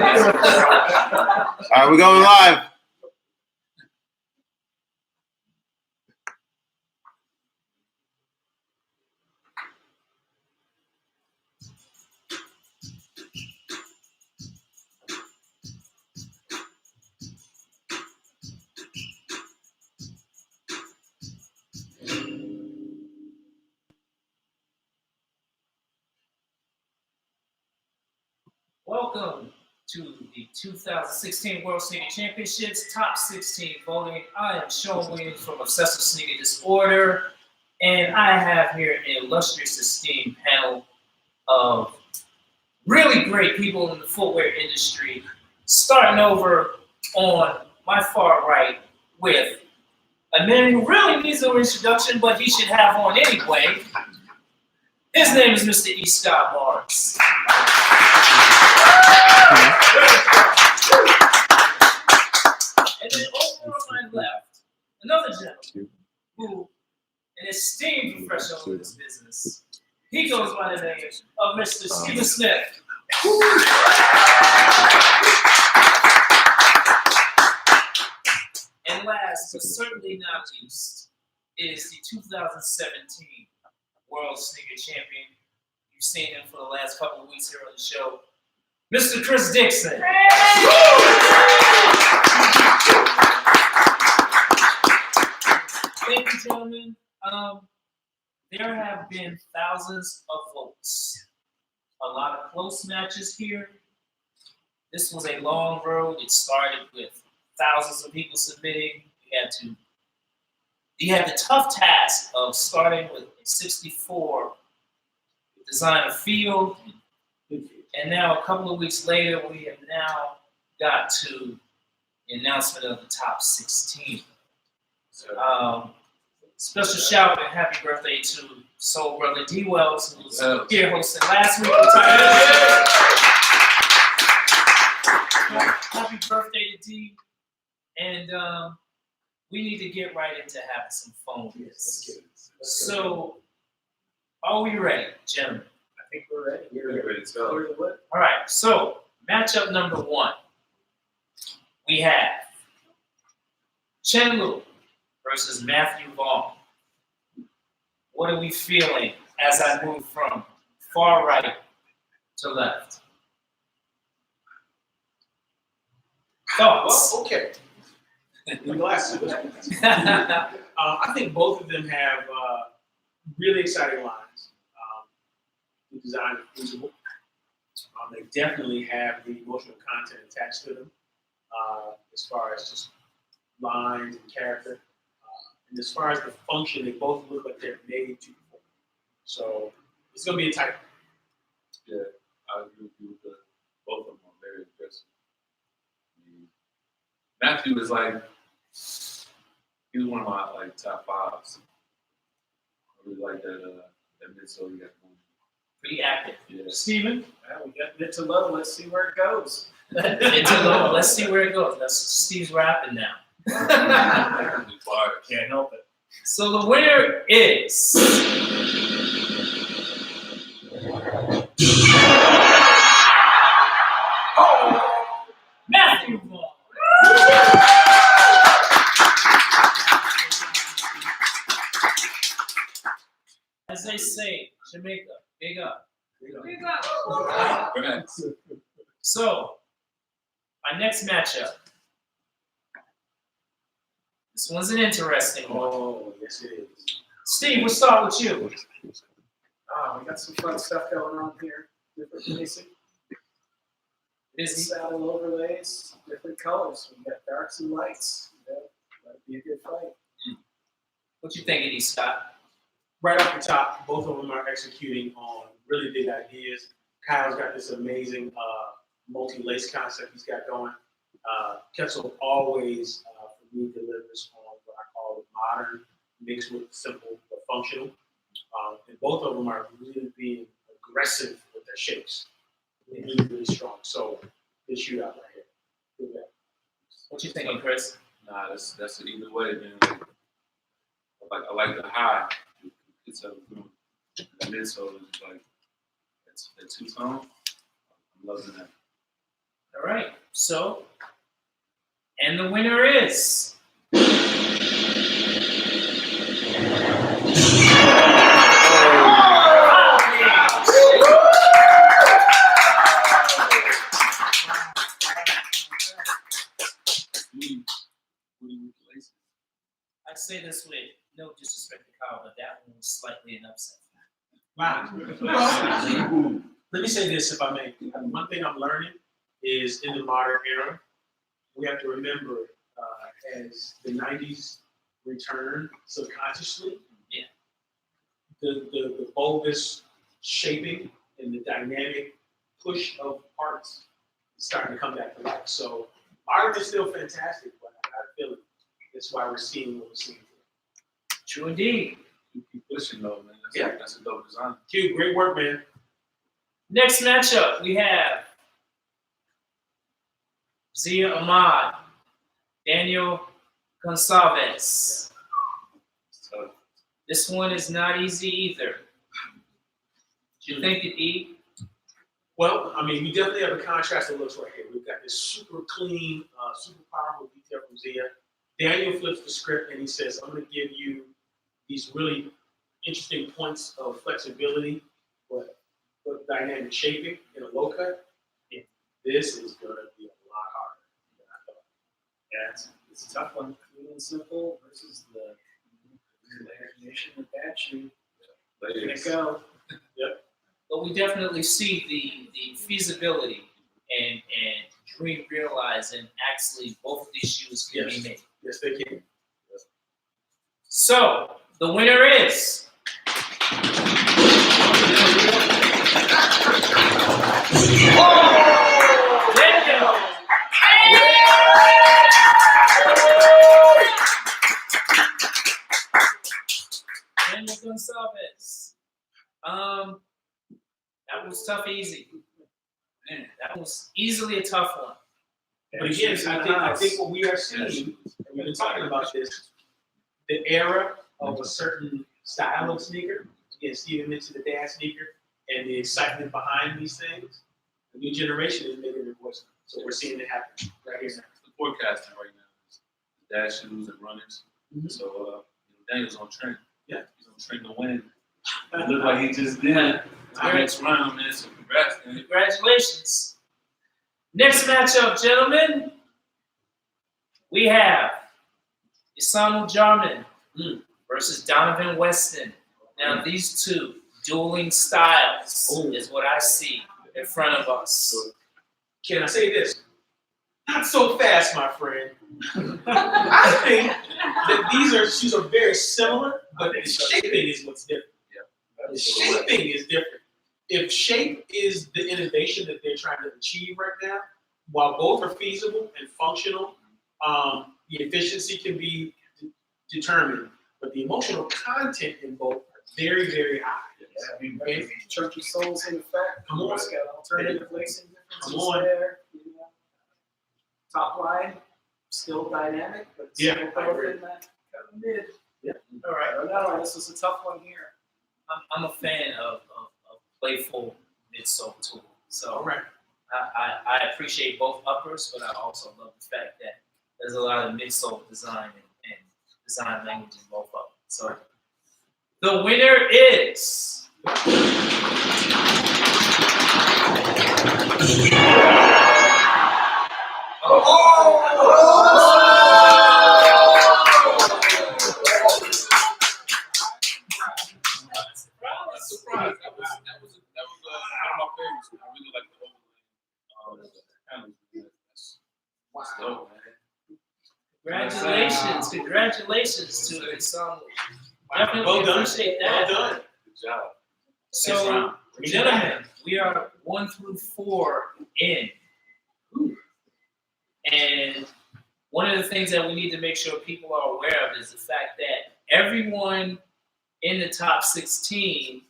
right, we're going live. Welcome to the 2016 World Sneaker Championships Top 16 voting. I am Shang from Obsessive Sneaker Disorder, and I have here an illustrious, esteemed panel of really great people in the footwear industry. Starting over on my far right with a man who really needs no introduction, but he should have one anyway. His name is Mr. E. Scott Morris. And then over on my left, another gentleman who, an esteemed professional in this business, he goes by the name of Mr. Stephen Smith. And last but certainly not least is the 2017 World Sneaker Champion. You've seen him for the last couple of weeks here on the show, Mr. Chris Dixon. Thank you, gentlemen. There have been thousands of votes. A lot of close matches here. This was a long road. It started with thousands of people submitting. You had the tough task of starting with 64, design a field, and now a couple of weeks later, we have now got to the announcement of the top 16. Special shout and happy birthday to Soul Brother D. Wells, who was here hosting last week. Happy birthday to D. And we need to get right into having some fun with this. So, are we ready, gentlemen? I think we're ready. We're ready to go. All right, so matchup number one. We have Chen Lu versus Matthew Vaughn. What are we feeling as I move from far right to left? Thoughts? Well, okay. I think both of them have really exciting lines. The design is feasible. They definitely have the emotional content attached to them as far as just lines and character. And as far as the function, they both look like they're made to perform. So it's going to be a tight one. Yeah, I agree with you with both of them are very impressive. Matthew is like, he's one of my top fives. I really like that midsole you got going. Pretty active. Yeah. Steven? Well, we got mid to low. Let's see where it goes. Let's see where it goes. That's Steve's rapping now. Can't help it. So the winner is Matthew Vaughn. As they say, Jamaica, big up. Big up. So, our next matchup. This one's an interesting one. Oh, yes, it is. Steve, we'll start with you. We got some fun stuff going on here. Different basic. Busy. Saddle overlays, different colors. We got darks and lights. That'll be a good fight. What you think, Eddie Scott? Right off the top, both of them are executing on really big ideas. Kyle's got this amazing multi-lace concept he's got going. Kessel always, for me, delivers on what I call modern mixed with simple but functional. And both of them are really being aggressive with their shapes. They're really strong. So, good shootout right here. Good bet. What you thinking, Chris? Nah, that's it either way, man. I like the high. It's the midsole is like it's two-tone. I'm loving that. All right. So, and the winner is. I say this with no disrespect to Kyle, but that one was slightly an upset. Wow. Let me say this, if I may. One thing I'm learning is in the modern era, we have to remember as the 90s return subconsciously, Yeah. the bulbous shaping and the dynamic push of parts is starting to come back to life. So art is still fantastic, but I feel it. That's why we're seeing what we're seeing today. True indeed. You keep pushing though, man. That's a dope design. Q, great work, man. Next matchup, we have Zia Ahmad, Daniel Gonçalves. So, This one is not easy either. Do you think it E? Well, I mean, we definitely have a contrast of looks right here. We've got this super clean, super powerful detail from Zia. Daniel flips the script and he says, I'm going to give you these really interesting points of flexibility, but dynamic shaping in a low cut. Yeah. This is going to be a lot harder than I thought. Yeah, it's a tough one. Clean and simple versus the imagination of that shoe. Let it go. Yep. But we definitely see the feasibility and dream realized, and actually both of these shoes can be made. Yes, they can. So the winner is. Daniel. Daniel Gonçalves. That was tough, easy. Man, that was easily a tough one. But again, I think what we are seeing, and we've been talking about this, the era of a certain style of sneaker, again, Steven mentioned the dad sneaker, and the excitement behind these things, the new generation is making their voice. So we're seeing it happen right here now. the forecasting right now is dash shoes and runners. Mm-hmm. So Daniel's on trend. Yeah. He's on trend to win. It looked like he just did. Next round, man. So congrats, man. Congratulations. Next matchup, gentlemen, we have Isamu Jarman versus Donovan Weston. Now, these two dueling styles is what I see in front of us. Can I say this? Not so fast, my friend. I think that these shoes are very similar, but the shaping is what's different. The shaping is different. If shape is the innovation that they're trying to achieve right now, while both are feasible and functional, the efficiency can be determined, but the emotional content in both are very, very high. Okay. Chunky soles in effect. Come on. It's got alternative lacing Come differences on. there. You know. Top line, still dynamic, but Yeah, still I agree. in that kind of mid. Yeah. All right. No, this is a tough one here. I'm a fan of playful midsole tool. So All right. I appreciate both uppers, but I also love the fact that there's a lot of midsole design and design language in both of them. So the winner is. Surprise! That was one of my favorites. I really like the overlay. That's dope, man. Congratulations to Isamu. Definitely Well done. appreciate that. Well done. Good job. So, gentlemen, we are 1 through 4 in. And one of the things that we need to make sure people are aware of is the fact that everyone in the top 16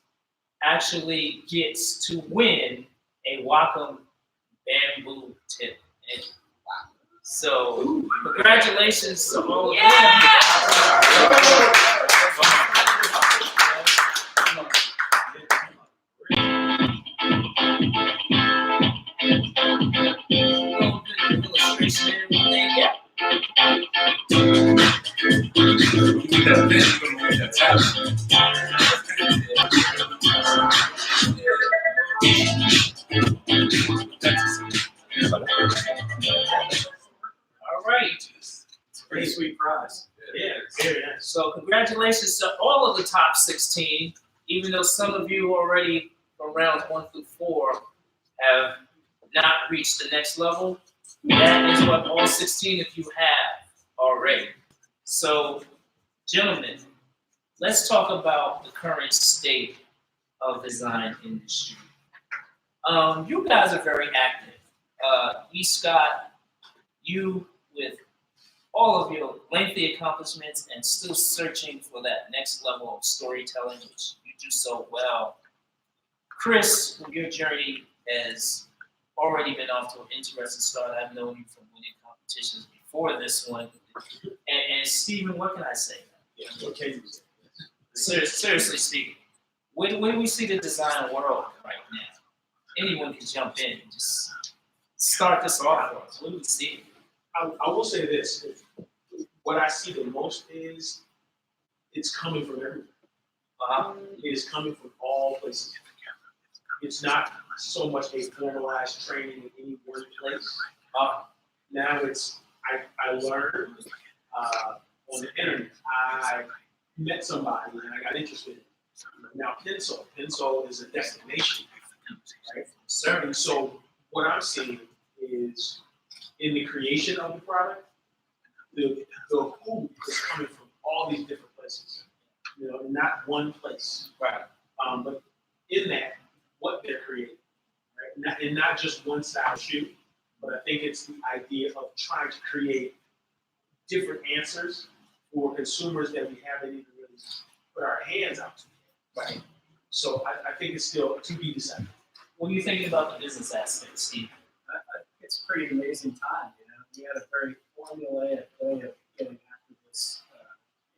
actually gets to win a Wacom bamboo tip. And so, congratulations to all of them. illustration and everything. Yeah. All right. It's a pretty sweet prize. Yeah, very nice. So congratulations to all of the top 16, even though some of you already from rounds 1 through 4 have not reached the next level. That is what all 16 of you have already. So, gentlemen, let's talk about the current state of the design industry. You guys are very active. E. Scott, you with all of your lengthy accomplishments and still searching for that next level of storytelling, which you do so well. Chris, your journey has already been off to an interesting start. I've known you from winning competitions before this one. And Stephen, what can I say? Yeah, what can you say? Seriously speaking, when we see the design world right now, anyone can jump in and just start this off for us. What do we see? I will say this. What I see the most is it's coming from everywhere. It is coming from all places. It's not so much a formalized training in any one place. Now it's, I learned on the internet. I met somebody and I got interested in it. Now Pencil is a destination, right? And so what I'm seeing is in the creation of the product, the who is coming from all these different places. You know, not one place. Right. But in that, what they're creating, right? And not just one style shoe, but I think it's the idea of trying to create different answers for consumers that we haven't even really put our hands out to. Right. So I think it's still to be decided. What are you thinking about the business aspect, Steve? It's a pretty amazing time. You know, we had a very formulaic way of getting after this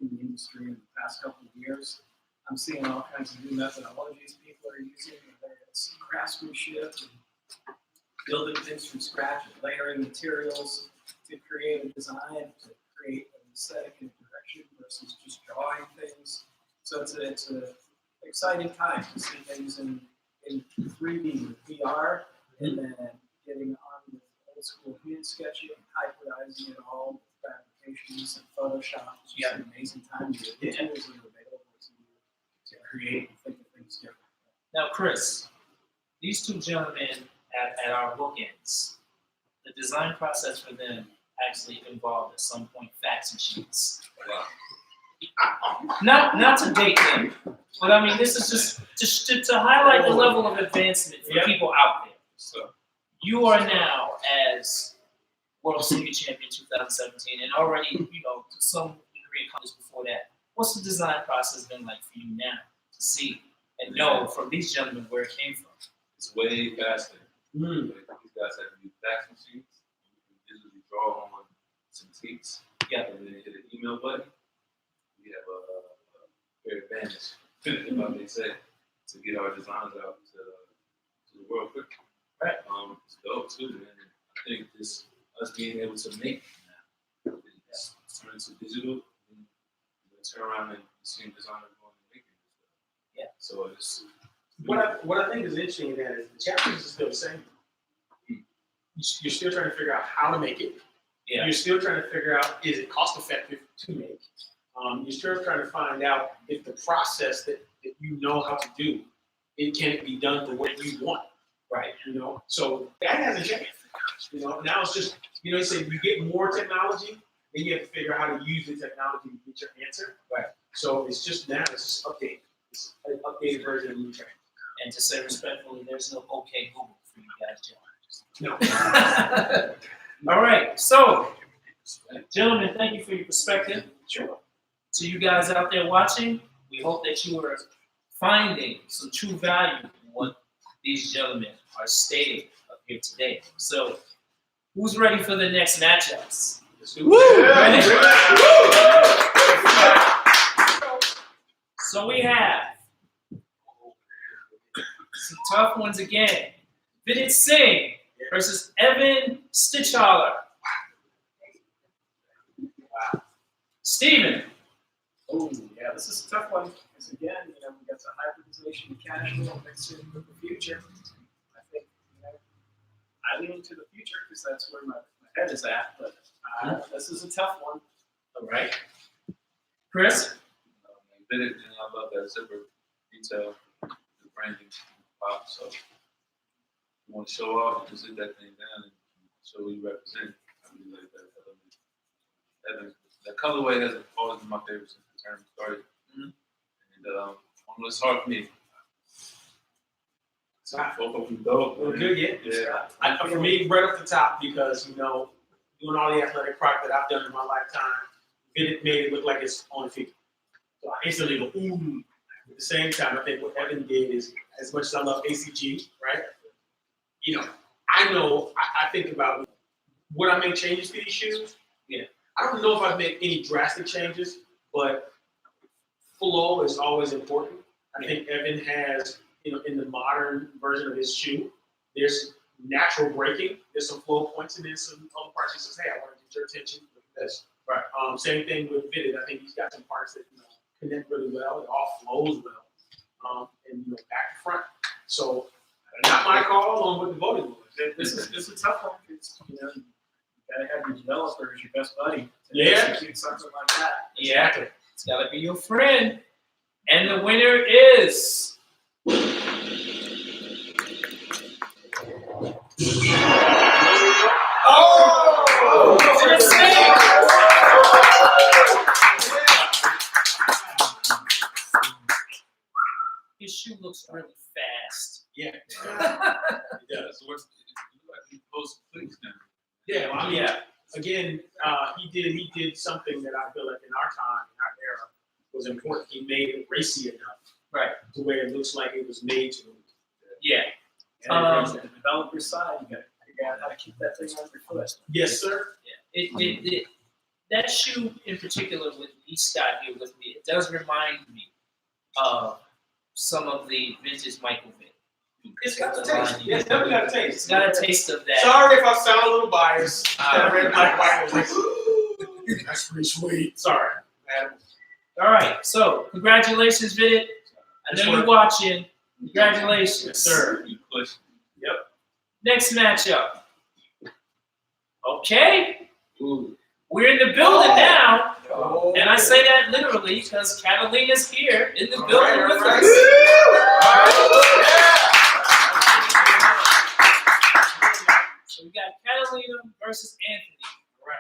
in the industry in the past couple of years. I'm seeing all kinds of new methodologies people are using, whether it's craftsmanship and building things from scratch and layering materials to create a design, to create an aesthetic and direction versus just drawing things. So it's an exciting time to see things in 3D with VR and then getting on with old school hand sketching, hybridizing it all with fabrications and Photoshop. It's just an amazing time. The tools that are available to create and think of things different. Now, Chris, these two gentlemen at our bookends, the design process for them actually involved at some point fax machines. Wow. Not to date them, but I mean, this is just to highlight the level of advancement for people out there. So, You are now, as World Senior Champion 2017, and already, to some degree accomplished before that. What's the design process been like for you now to see and know from these gentlemen where it came from? it's way faster. These guys have to use fax machines. You can digitally draw on some tweets. Yeah. And then hit an email button. We have a fair advantage, if I may say, to get our designs out to the world quickly. Right. It's dope too, man. I think this us being able to make now, it's turned to digital, and you turn around and see designers going and making this stuff. Yeah. So it's What I think is interesting in that is the challenges are still the same. You're still trying to figure out how to make it. Yeah. You're still trying to figure out, is it cost effective to make? You're still trying to find out if the process that you know how to do, it can be done the way you want. Right. So that hasn't changed. Now it's just, you say you get more technology, then you have to figure out how to use the technology to get your answer. Right. So it's just updated. It's an updated version of new training. And to say respectfully, there's no OK Google for you guys, No. All right, so, gentlemen, thank you for your perspective. Sure. To you guys out there watching, we hope that you are finding some true value in what these gentlemen are stating up here today. So, who's ready for the next matchups? Ready? So we have some tough ones again. Bennett Singh versus Evan Stitchholler. Wow. Steven. Oh, yeah, this is a tough one. Because again, we got the hybridization of casual mixed in with the future. I think, I lean to the future because that's where my head is at. But this is a tough one. All right. Chris. Bennett, and I love that zipper detail, the branding pop. So you want to show off, you just hit that thing down and show who you represent. I really like that element. That colorway has always been my favorite since the term started. And it's hard for me. It's not Both of them dope. well, good, yeah. Yeah. For me, right off the top, because doing all the athletic product that I've done in my lifetime, it made it look like it's on feet. So I instantly go, ooh. At the same time, I think what Evan did is, as much as I love ACG, right? I think about would I make changes to these shoes? Yeah. I don't know if I've made any drastic changes, but flow is always important. I think Evan has, in the modern version of his shoe, there's natural breaking, there's some flow points, and there's some other parts he says, hey, I want to get your attention with this. Right. Same thing with Bennett. I think he's got some parts that connect really well. It all flows well, and back to front. So not my call on what the voting was. This is a tough one because you gotta have your developer as your best buddy. Yeah. Execute something like that. Yeah. It's got to be your friend. And the winner is. Oh! His shoe looks really fast. Yeah. Yeah, so what's like post clicks now? Yeah, well, I mean, again, he did something that I feel like in our time, in our era, was important. He made it racy enough, Right. to where it looks like it was made to. Yeah. And on the developer side, you gotta figure out how to keep that thing on your foot. Yes, sir. Yeah. That shoe in particular with East Scott here with me, it does remind me of some of the vintage Michael Vick. It's got the taste. Yeah, it's definitely got a taste. It's got a taste of that. Sorry if I sound a little biased. I read Black White. That's pretty sweet. Sorry. All right, so congratulations, Bennett. I know you're watching. Congratulations. Yes, sir. You push. Yep. Next matchup. Okay, Ooh. we're in the building now, Oh. and I say that literally because Catalina's here in the All building right, with all right. us. So we got Catalina versus Anthony. Right.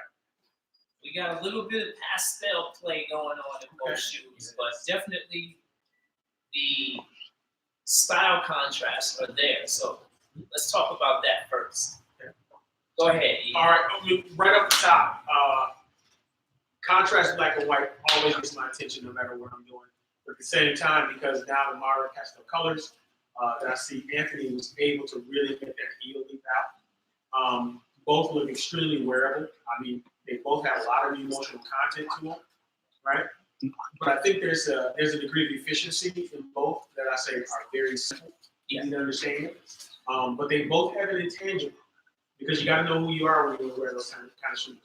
We got a little bit of pastel play going on in both shoes, but definitely the style contrasts are there. So let's talk about that first. Go ahead, Ian. All right, right up the top, contrast black and white always gets my attention no matter what I'm doing. But at the same time, because now the modern pastel colors, that I see Anthony was able to really get that heel leap out. Both look extremely wearable. I mean, they both have a lot of emotional content to them, right? But I think there's a degree of efficiency in both that I say are very simple, easy to understand. But they both have an intangible because you got to know who you are when you wear those kind of shoes.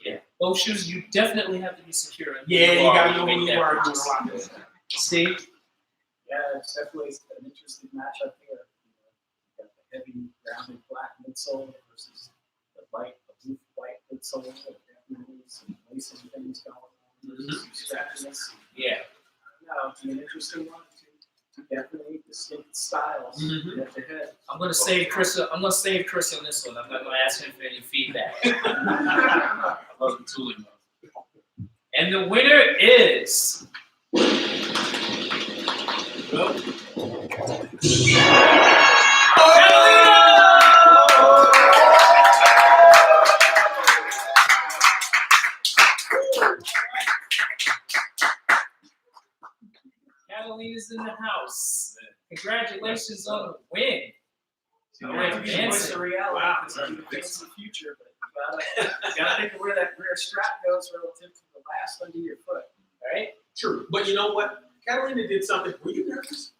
Yeah, both shoes you definitely have to be secure in. Yeah, you got to know when who make you that are doing purchase. a lot of this. Steve? Yeah, it's definitely an interesting matchup here. You got the heavy rounded black midsole versus the blue white midsole. Definitely some lacing things going on. Some scratchiness. Yeah. It's an interesting one. Two definitely distinct styles. Head to head. I'm gonna save Chris on this one. I'm not gonna ask him for any feedback. I love the tooling though. And the winner is Catalina's in the house. Congratulations on the win. You have to be close to reality Wow. because you face the future, but you gotta think of where that rear strap goes relative to the last under your foot, right? True. But you know what? Catalina did something. Were you nervous?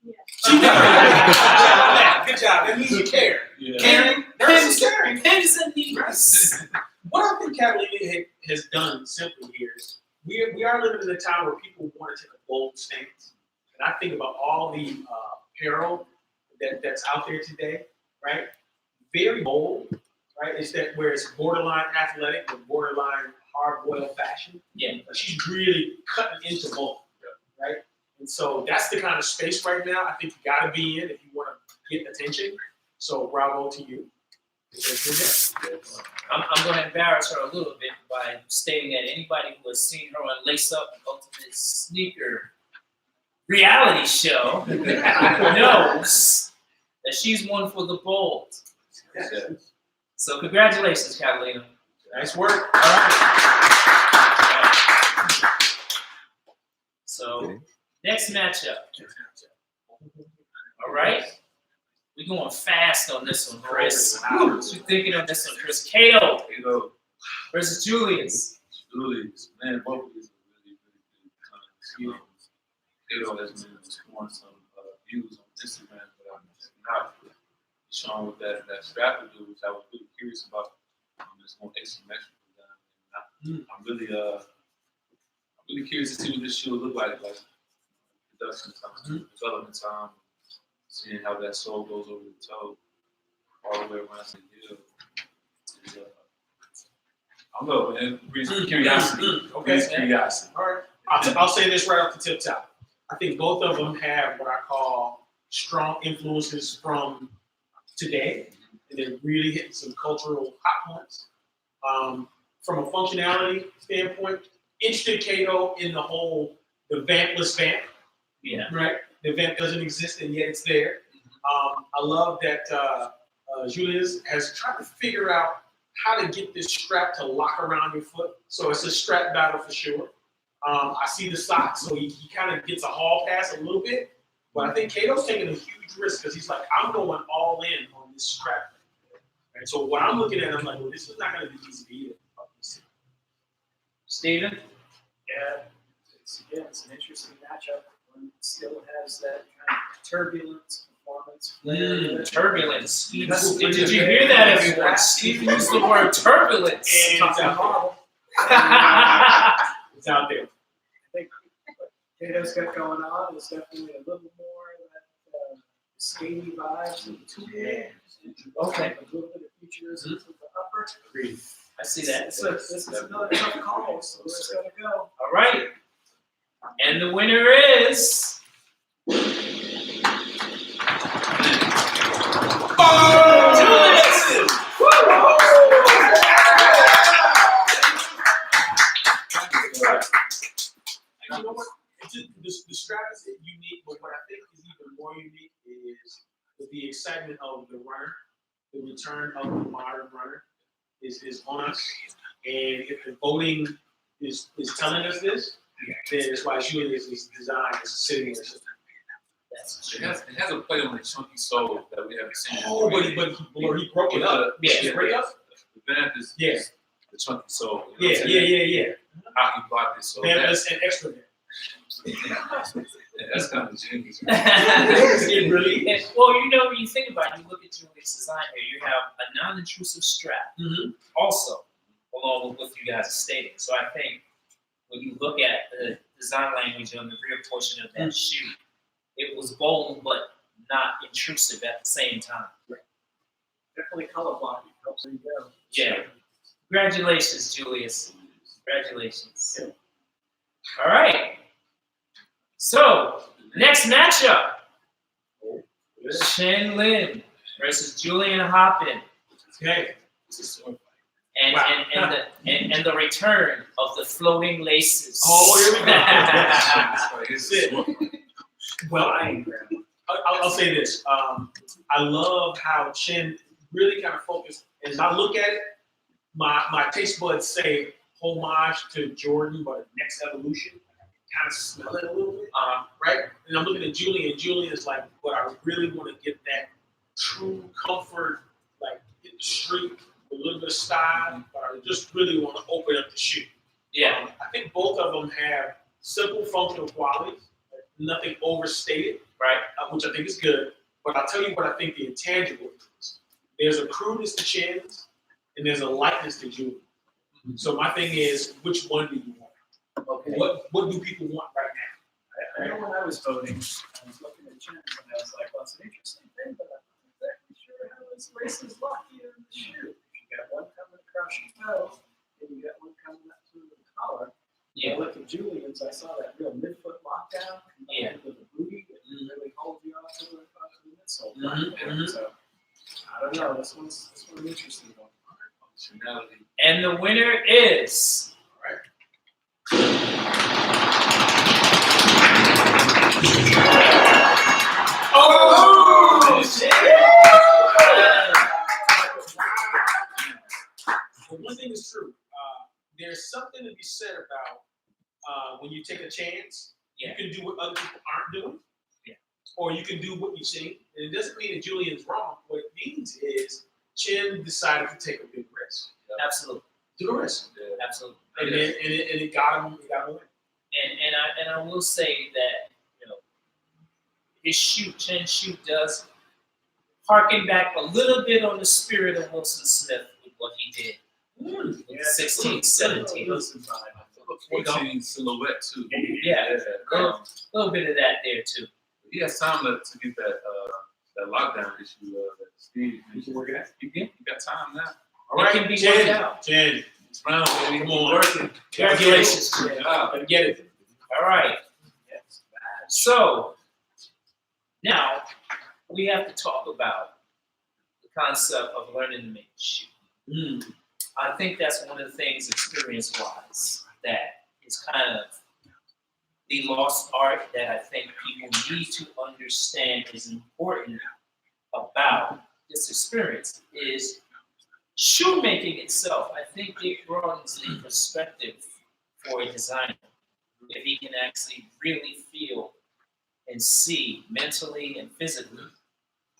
Yeah. She yeah, good job. That means you care. Yeah. Caring versus caring. Pins and needles. What I think Catalina has done simply here is we are living in a time where people want to take a bold stance. And I think about all the apparel that's out there today, right? Very bold, right? It's that where it's borderline athletic but borderline hard-boiled fashion. Yeah. But she's really cutting into both, right? And so that's the kind of space right now I think you got to be in if you want to get attention. So bravo to you. I'm going to embarrass her a little bit by stating that anybody who has seen her on Lace Up, Ultimate Sneaker reality show, knows that she's one for the bold. Yes. So congratulations, Catalina. Nice work. All right. So next matchup. All right. We're going fast on this one, Chris. What you thinking on this one, Chris? Kato versus Julius. Julius, man, both of these are really, really good. Kato has been scoring some views on Instagram that I'm checking out. Showing with that strap to do, which I was really curious about. It's going asymmetrical down. I'm really curious to see what this shoe will look like production time, development time. Seeing how that sole goes over the toe, all the way around the heel. I don't know, man. Brings curiosity. Okay. Curiosity. All right. I'll say this right off the tip top. I think both of them have what I call strong influences from today, and they're really hitting some cultural hot points. From a functionality standpoint, interested Kato in the vampless vamp. Yeah. Right? The vamp doesn't exist, and yet it's there. I love that Julius has tried to figure out how to get this strap to lock around your foot. So it's a strap battle for sure. I see the socks, so he kind of gets a hall pass a little bit. But I think Kato's taking a huge risk because he's like, I'm going all in on this strap. And so what I'm looking at, I'm like, well, this is not going to be easy either. Steven? Yeah, it's an interesting matchup. One still has that kind of turbulence performance flair. Turbulence. Did you hear that, everyone? Steven used the word turbulence. And it's out there. I think what Kato's got going on is definitely a little more that skaty vibe to the two hands. Okay. A little bit of features into the upper. Agreed. I see that. This is another tough call, so where it's going to go. All right. And the winner is. Julius! You know what? The strap is unique, but what I think is even more unique is the excitement of the runner, the return of the modern runner is on us. And if the voting is telling us this, then it's why Julius' design is sitting in the system. It has a play on the chunky sole that we haven't seen. Oh, but he broke it up. Yeah. Break up? The vamp is the chunky sole. Yeah. How he blocked it so Vampless and extra vamp. that's kind of genius. It really is. Well, when you think about it, you look at Julius' design here, you have a non-intrusive strap also, along with what you guys are stating. So I think when you look at the design language on the rear portion of that shoe, it was bold but not intrusive at the same time. Definitely color blocking. There you go. Yeah. Congratulations, Julius. Congratulations. Yeah. All right. So, next matchup. Shen Lin versus Julian Hoppin. Okay. And the return of the floating laces. Oh, here we go. Well, I'll say this. I love how Chen really kind of focused. As I look at it, my taste buds say homage to Jordan, but next evolution. I kind of smell it a little bit, right? And I'm looking at Julian. Julian is like, what I really want to get that true comfort, like hit the street, a little bit of style, but I just really want to open up the shoe. Yeah. I think both of them have simple functional qualities. nothing overstated, Right. which I think is good. But I'll tell you what I think the intangible is. There's a crudeness to Chen's, and there's a lightness to Julian. So my thing is, which one do you want? Okay. What do people want right now? I know when I was voting, I was looking at Chen and I was like, well, it's an interesting thing, but I'm not exactly sure how this laces lock you in the shoe. You got one coming across your toe, and you got one coming up through the collar. Yeah. I looked at Julian's, I saw that real midfoot lockdown, Yeah. with the booty that really holds you off to the midsole. Mhm. So I don't know. This one's an interesting one. Functionality. And the winner is. Oh, shit! But one thing is true. There's something to be said about when you take a chance. Yeah. You can do what other people aren't doing. Yeah. Or you can do what you've seen. And it doesn't mean that Julian's wrong. What it means is Chen decided to take a big risk. Absolutely. Took a risk. Yeah. Absolutely. And it got him. It got him. And I will say that, you know, Chen's shoot does harken back a little bit on the spirit of Wilson Smith with what he did with 16, 17. Listen, Brian. 14 silhouette too. Yeah. A little bit of that there too. He has time to get that lockdown issue that Steve. You can work it out. You got time now. All right, It can be worked out. Chen. It's round, baby. Come on. Working. Congratulations, Good Chen. job. Gotta get it. All right. So now we have to talk about the concept of learning to make a shoe. I think that's one of the things, experience-wise, that is kind of the lost art that I think people need to understand is important about this experience is shoemaking itself. I think it broadens the perspective for a designer if he can actually really feel and see mentally and physically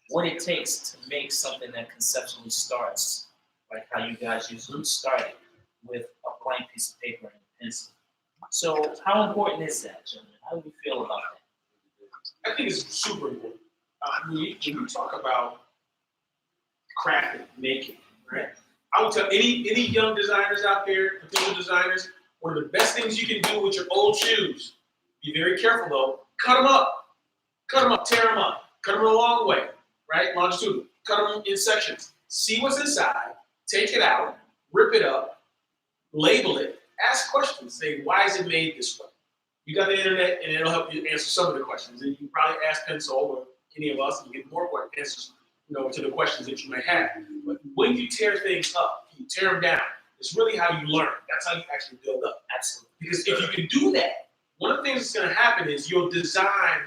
what it takes to make something that conceptually starts like how you guys usually started with a blank piece of paper and a pencil. So how important is that, gentlemen? How do you feel about that? I think it's super important. When you talk about crafting, making, right? I would tell any young designers out there, potential designers, one of the best things you can do with your old shoes, be very careful though, cut them up, tear them up, cut them a long way, right? Longitudinal, cut them in sections. See what's inside, take it out, rip it up, label it, ask questions, say, why is it made this way? You got the internet and it'll help you answer some of the questions. And you can probably ask Pencil or any of us and get more answers, to the questions that you may have. But when you tear things up, you tear them down, it's really how you learn. That's how you actually build up. Absolutely. Because if you can do that, one of the things that's gonna happen is you'll design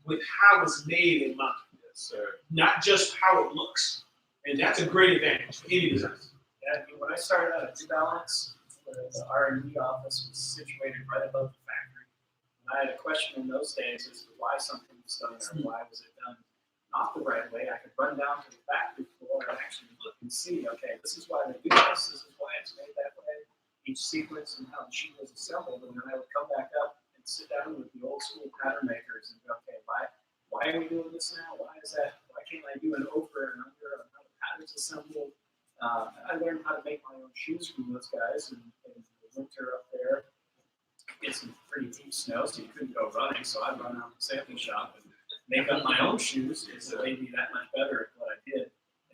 with how it's made in mind. Yes, sir. Not just how it looks. And that's a great advantage for any designer. Yeah, I mean, when I started out at New Balance, the R&D office was situated right above the factory. And I had a question in those days as to why something was done or why was it done not the right way. I could run down to the factory floor and actually look and see, okay, this is why they do this is why it's made that way, each sequence and how the sheet was assembled. And then I would come back up and sit down with the old school pattern makers and go, okay, why are we doing this now? Why is that? Why can't I do an over and under on how the pattern's assembled? I learned how to make my own shoes from those guys in the winter up there. Get some pretty deep snow, so you couldn't go running. So I'd run out to the sample shop and make up my own shoes. It made me that much better at what I did.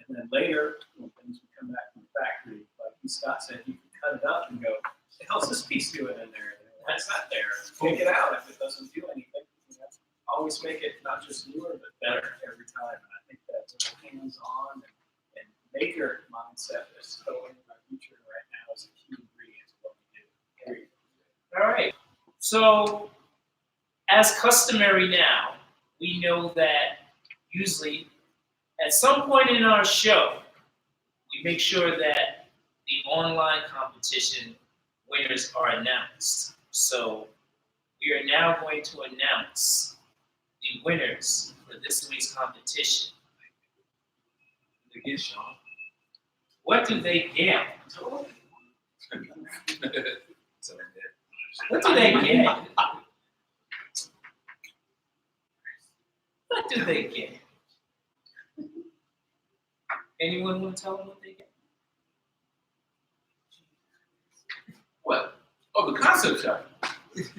And then later, when things would come back from the factory, like Scott said, you could cut it up and go, what the hell's this piece doing in there? Why is that there? Take it out if it doesn't do anything. Always make it not just newer, but better every time. And I think that hands-on and maker mindset is totally in my future right now is a key ingredient to what we do. All right. So, as customary now, we know that usually at some point in our show, we make sure that the online competition winners are announced. So, we are now going to announce the winners for this week's competition. Again, Sean. What do they get? What do they get? What do they get? Anyone want to tell them what they get? What? Oh, the concept shop.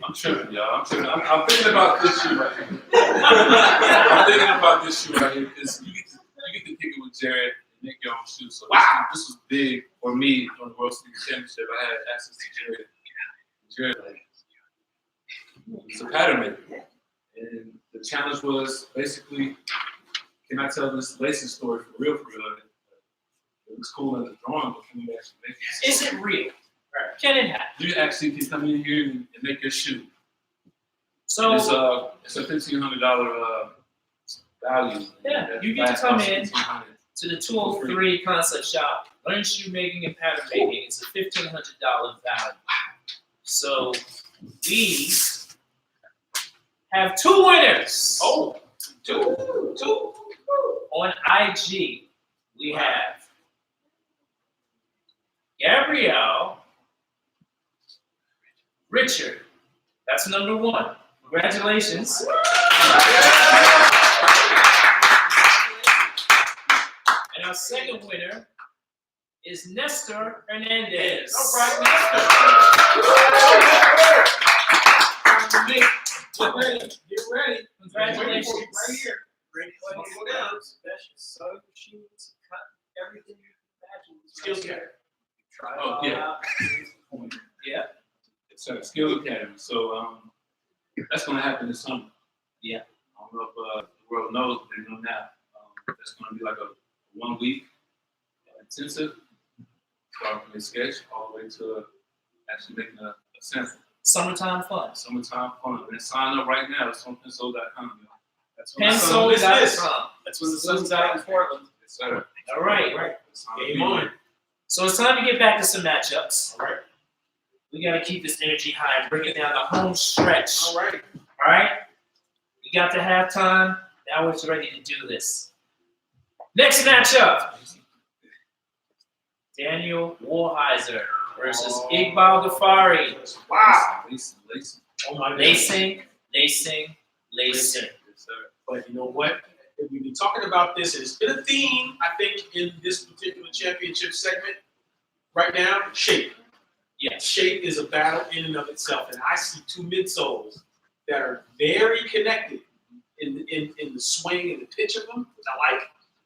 I'm tripping, y'all. I'm thinking about this shoe right here. I'm thinking about this shoe right here because you get to kick it with Jared and make your own shoes. So this was big for me on the World Sneaker Championship. I had access to Jared. Jared, it's a pattern maker. And the challenge was basically, can I tell this lacing story for real? It was cool in the drawing, but can you actually make it? Is it real? Can it happen? You actually can come in here and make your shoe. So It's a $1,500 value. yeah, That you get to lasts come about in $1,500. to the 203 concept shop, learn shoe making and pattern making. It's a $1,500 value. So we have two winners. Oh, two. On IG, we have Gabrielle, Richard. That's number one. Congratulations. And our second winner is Nestor Hernandez. All right, Nestor. Get ready. Congratulations. Right here. Great Go place. down. Special sewing machines, cut everything you can imagine. Skills Academy. Try it Oh, all yeah. out. Yeah. It's a Skill Academy. So that's going to happen this summer. Yeah. I don't know if the world knows, but they know now. That's going to be like a 1 week intensive, starting from a sketch all the way to actually making a sample. Summertime fun. Summertime fun. And sign up right now. It's on pencil.com. That's when the sun- Pencil.com. That's when the sun's out in Portland. Yes, sir. All right. Game on. So it's time to get back to some matchups. All right. We got to keep this energy high and bring it down the home stretch. All right. All right? We got to halftime. Now we're ready to do this. Next matchup. Daniel Warheiser versus Iqbal Ghaffari. Wow. Lacing. Oh my God. Lacing. Yes, sir. But you know what? We've been talking about this, and it's been a theme, I think, in this particular championship segment. Right now, shape. Yes. Shape is a battle in and of itself, and I see two midsoles that are very connected in the swing and the pitch of them, which I like.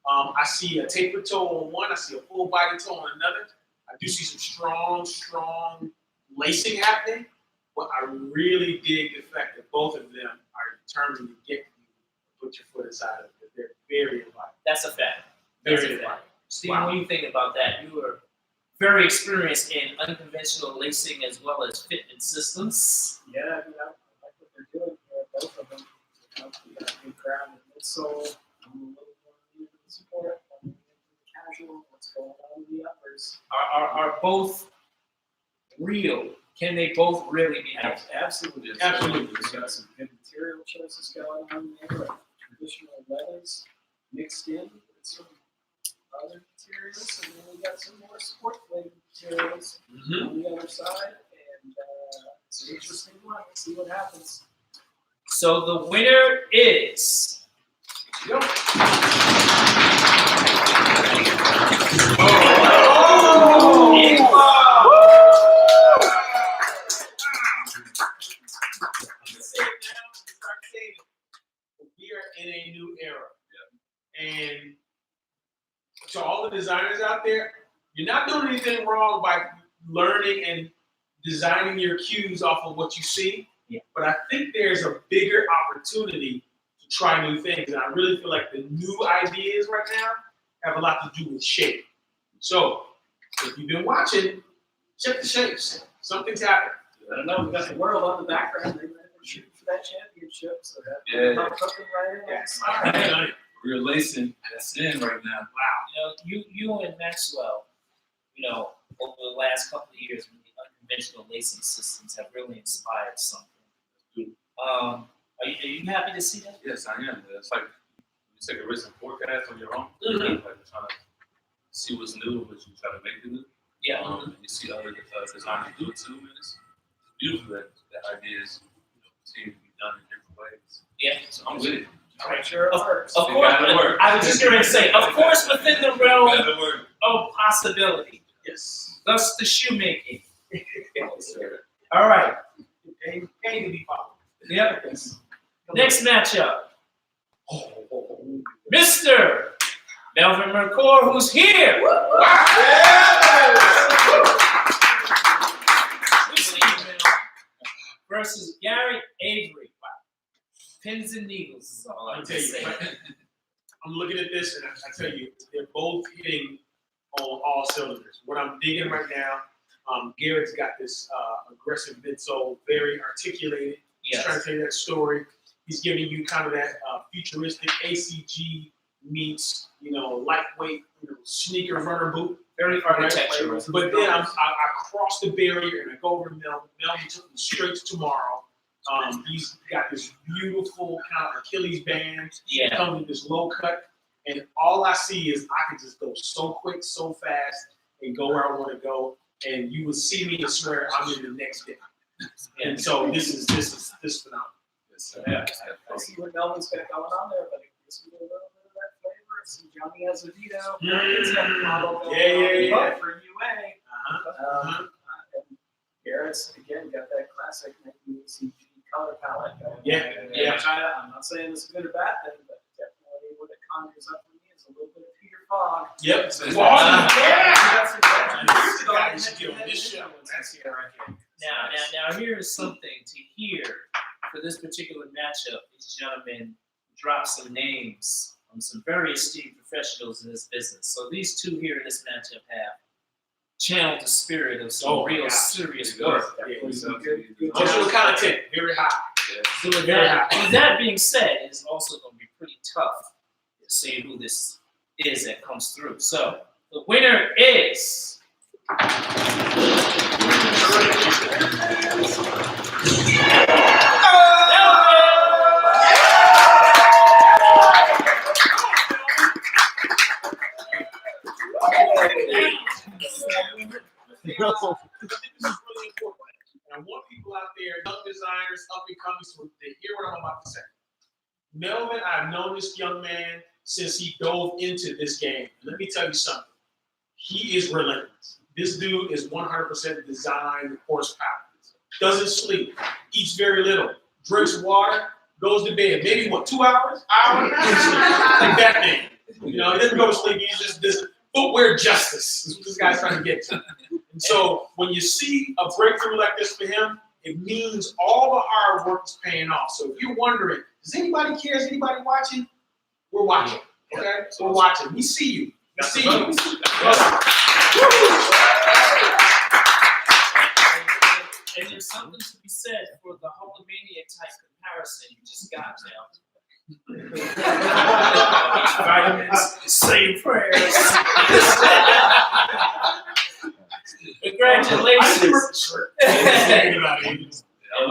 I see a tapered toe on one. I see a full body toe on another. I do see some strong lacing happening, but I really dig the fact that both of them are determined to get you to put your foot inside of it. They're very inviting. That's a fact. Very That's a inviting. fact. Steve, Wow. what do you think about that? You were very experienced in unconventional lacing as well as fitment systems. Yeah, I mean, I like what they're doing here, both of them. We got a good crowd in midsole. I'm a little more into the support. I'm into the casual. What's going on in the uppers? Are both real? Can they both really be made? Absolutely. Absolutely. We've got some good material choices going on there, like traditional leathers mixed in with some other materials, and then we got some more sport flavored materials on the other side, and it's an interesting one. Let's see what happens. So the winner is We are in a new era. And to all the designers out there, you're not doing anything wrong by learning and designing your cues off of what you see. Yeah. But I think there's a bigger opportunity to try new things. And I really feel like the new ideas right now have a lot to do with shape. So if you've been watching, check the shapes. Something's happening. I don't know, we got the world on the background. They're shooting for that championship, so that Yeah. cooking right in Yeah. on the side. We're lacing. That's in right now. you and Maxwell, over the last couple of years with the unconventional lacing systems have really inspired something. Are you happy to see that? Yes, I am. It's like you take a risk and forecast on your own. Mhm. Like trying to see what's new, but you try to make it new. Yeah. And you see other designers do it too, and it's beautiful that ideas continue to be done in different ways. Yeah. So I'm with it. I'm sure it works. Of It course, gotta work. I was just going to say, of course, within the realm Gotta work. of possibility. Yes. Thus the shoemaking. All right. Game to be followed. Yep. Next matchup. Mr. Melvin McCord, who's here. Versus Gary Avery. Wow. Pins and needles is all I I'll can tell you, say. I'm looking at this and I tell you, they're both hitting on all cylinders. What I'm digging right now, Garrett's got this aggressive midsole, very articulated. He's trying to tell you that story. He's giving you kind of that futuristic ACG meets, lightweight, sneaker runner boot. Very architectural. But then I cross the barrier and I go over to Melvin. Melvin took me straight to tomorrow. He's got this beautiful kind of Achilles band. Yeah. Comes with this low cut. And all I see is I can just go so quick, so fast, and go where I want to go. And you would see me and swear I'm in the next day. And so this is phenomenal. Yeah. I see what Melvin's got going on there, but it gives me a little bit of that flavor. Some Johnny Azevedo. It's got the model going on for UA. And Garrett's, again, got that classic 19ACG color palette going. I'm not saying it's a good or bad thing, but definitely what it conjures up for me is a little bit of Peter Fogg. Yep. Now, here is something to hear for this particular matchup. These gentlemen dropped some names from some very esteemed professionals in this business. So these two here in this matchup have channeled the spirit of some real serious work. Emotional content, very high. So with that being said, it's also going to be pretty tough to see who this is that comes through. So the winner is This is really important. And I want people out there, young designers, up and coming, so they hear what I'm about to say. Melvin, I've known this young man since he dove into this game. Let me tell you something. He is relentless. This dude is 100% design horsepower. Doesn't sleep, eats very little, drinks water, goes to bed. Maybe 2 hours? Hour? Like Batman. He doesn't go to sleep. He's just this footwear justice. Is what this guy's trying to get to. And so when you see a breakthrough like this for him, it means all the hard work is paying off. So if you're wondering, does anybody care? Is anybody watching? We're watching. Okay? So we're watching. We see you. We see you. And there's something to be said for the Hulkamania type comparison you just got now. Vitamins, same prayers. Congratulations.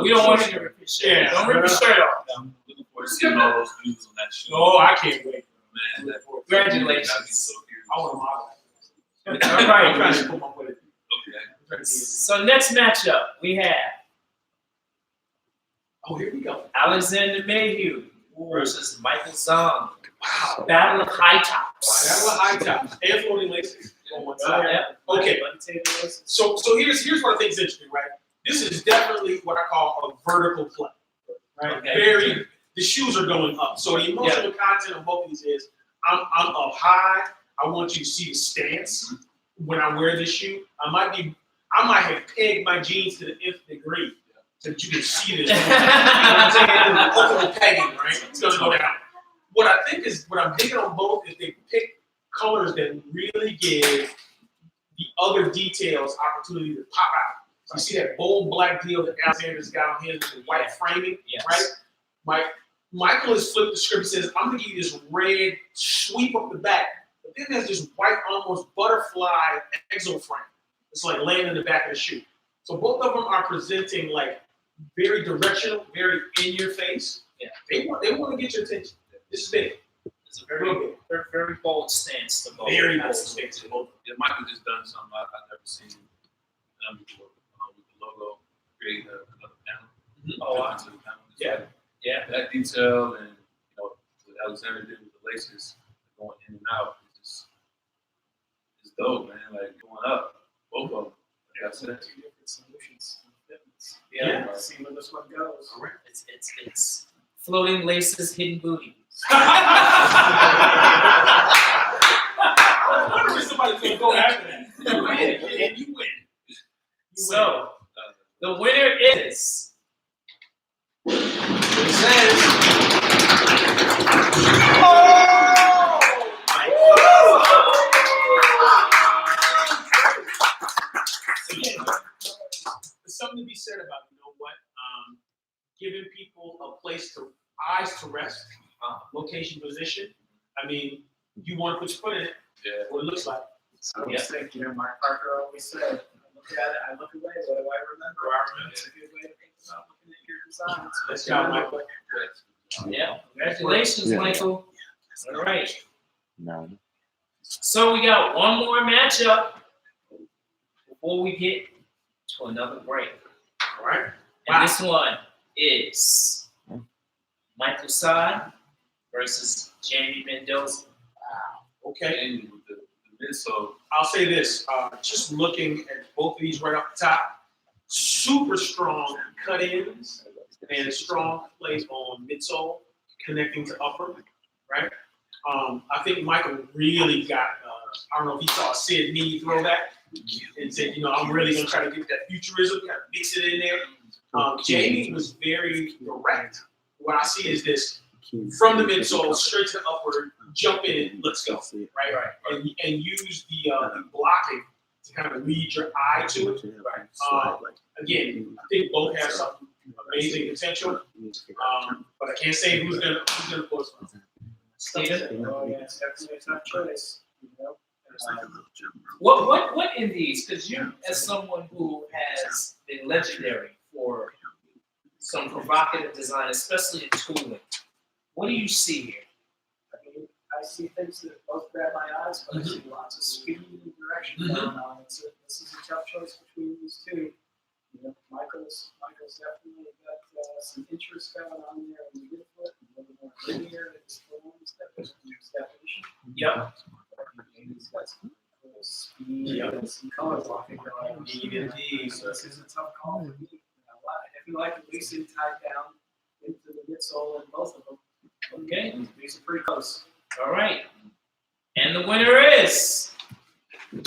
We don't want you to rip your shirt. Don't rip your shirt off. I'm looking forward to seeing all those views on that show. Oh, I can't wait. Man, that Congratulations. I want to model. All right. I'm trying to come up with it. Okay. So next matchup we have Here we go. Alexander Mayhew versus MicroSun. Wow. Battle of high tops. Battle of high tops and floating laces on one side. Yeah. Okay. So here's what I think is interesting, right? This is definitely what I call a vertical play, right? Okay. The shoes are going up. So the emotional content of both of these is I'm up high. I want you to see the stance when I wear this shoe. I might have pegged my jeans to the nth degree so that you can see this. You know what I'm saying? Pegging, right? It's gonna go down. What I'm digging on both is they pick colors that really give the other details opportunity to pop out. So you see that bold black deal that Alexander's got on his with the white framing, right? Michael has flipped the script and says, I'm gonna give you this red sweep up the back. But then there's this white, almost butterfly exo frame. It's like laying in the back of the shoe. So both of them are presenting like very directional, very in your face. Yeah. They want to get your attention. This is big. It's a very bold stance to both. Very bold stance to both. Yeah, Michael just done something I've never seen before with the logo, creating another panel. Oh, wow. Yeah. That detail and Alexander did with the laces going in and out. It's dope, man. Like going up, both of them. Like I said. Two different solutions in fitness. Yeah. See where this one goes. It's floating laces, hidden booty. I wonder if somebody's gonna go after that. You win, and you win. So the winner is. It says. Again, there's something to be said about, you know what, giving people a place to eyes to rest, location, position. I mean, you want to put your foot in it, Yeah. what it looks like. I always think, Mark Parker always said, I look at it, I look away, what do I remember? It's a good way to think about looking at your designs. Let's go, Michael. Yeah. Congratulations, Michael. All right. No. So we got one more matchup before we get to another break. All right. And this one is MicroSun versus Jamie Mendoza. Okay. And with the midsole, I'll say this, just looking at both of these right off the top, super strong cut-ins and strong plays on midsole, connecting to upper, right? I think Michael really got, I don't know if he saw Sid Mead throw that and said, I'm really going to try to get that futurism, kind of mix it in there. Jamie was very direct. What I see is this, from the midsole, straight to the upward, jump in, let's go, right? And use the blocking to kind of lead your eye to it. Again, I think both have some amazing potential, but I can't say who's gonna push them. Steven? Oh, yeah, it's definitely a tough choice, What in these? Because you, as someone who has been legendary for some provocative design, especially in tooling, what do you see here? I see things that both grab my eyes, but I see lots of speed and direction going on. This is a tough choice between these two. Michael's definitely got some interest going on there in the midfoot, a little more linear in his forms, that was his definition. Yep. He's got some cool speed and some color blocking going on. So this is a tough call for me. I feel like at least he tied down into the midsole in both of them. Okay. These are pretty close. All right. And the winner is. Again,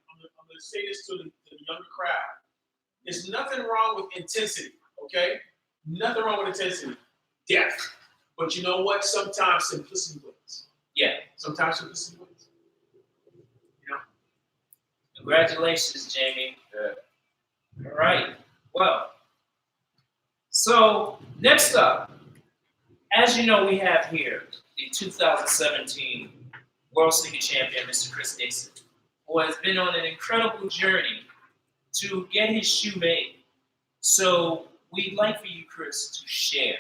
I'm going to say this to the younger crowd. There's nothing wrong with intensity, okay? Nothing wrong with intensity. Depth. But you know what? Sometimes simplicity wins. Yeah. Sometimes simplicity wins. Congratulations, Jamie. yeah. All right. Well, so next up, as you know, we have here the 2017 World Sneaker Champion, Mr. Chris Nixon, who has been on an incredible journey to get his shoe made. So we'd like for you, Chris, to share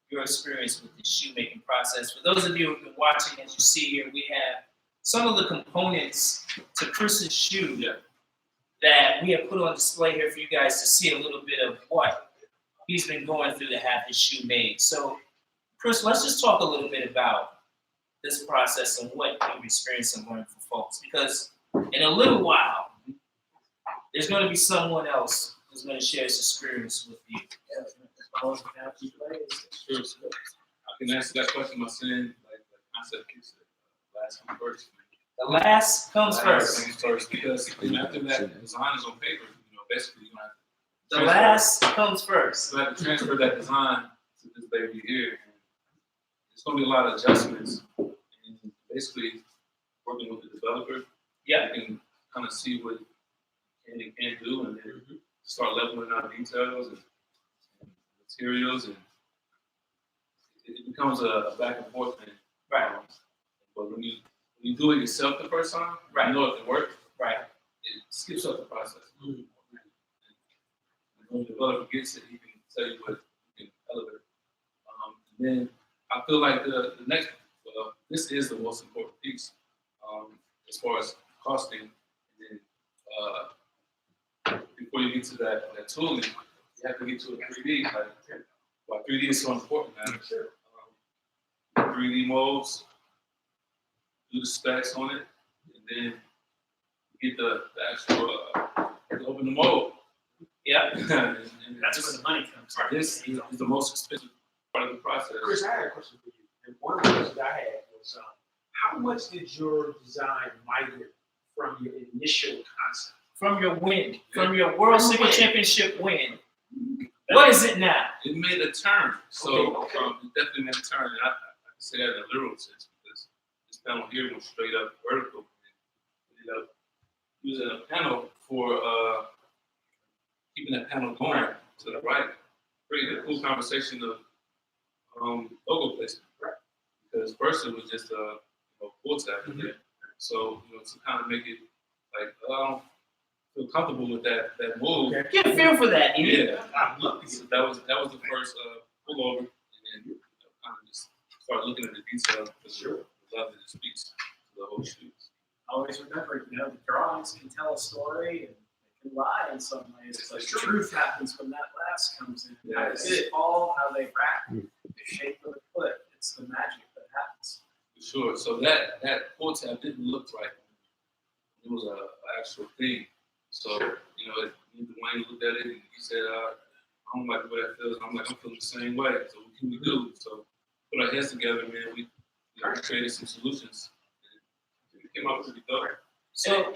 your experience with the shoemaking process. For those of you who have been watching, as you see here, we have some of the components to Chris's shoe that we have put on display here for you guys to see a little bit of what he's been going through to have his shoe made. So, Chris, let's just talk a little bit about this process and what you've experienced and learned for folks. Because in a little while, there's going to be someone else who's going to share his experience with you. True. I can answer that question by saying, like concept is last come first. The last comes first. Comes first, because after that design is on paper, basically you're gonna have to The last comes first. you have to transfer that design to this baby here. And there's gonna be a lot of adjustments, and basically working with the developer. Yeah. You can kind of see what it can do, and then start leveling out details and materials, and it becomes a back and forth thing. Right. But when you do it yourself the first time, you know it can work. Right. It skips up the process. And when the developer gets it, he can tell you what you can elevate. And then I feel like the next this is the most important piece as far as costing. And then, before you get to that tooling, you have to get to a 3D. Like, why 3D is so important, man. 3D modes, do the specs on it, and then get the actual open the mode. Yeah. That's where the money comes from. This is the most expensive part of the process. Chris, I had a question for you. And one of the questions I had was, how much did your design migrate from your initial concept? From your win, from your World Single Championship win, what is it now? It made a turn. So Okay. it definitely made a turn. And I can say that in a literal sense because this panel here was straight up vertical. We ended up using a panel for keeping that panel going to the right. Created a cool conversation of logo placement. Right. Because first it was just full tab in there. So to kind of make it like feel comfortable with that move. Okay. Get a feel for that, Ian. Yeah, so that was the first pullover, and then kind of just start looking at the details because I love that it speaks to the whole shoot. Always remember, the drawings can tell a story and they can lie in some ways. But the truth happens when that glass comes in. How they fall, how they wrap, the shape of the foot. It's the magic that happens. For sure. So that pull tab didn't look right. It was an actual thing. So me and Dwayne looked at it and he said, "I don't like the way that feels." And I'm like, "I'm feeling the same way. So what can we do?" So put our heads together, man. We created some solutions. And it came out pretty dope. So,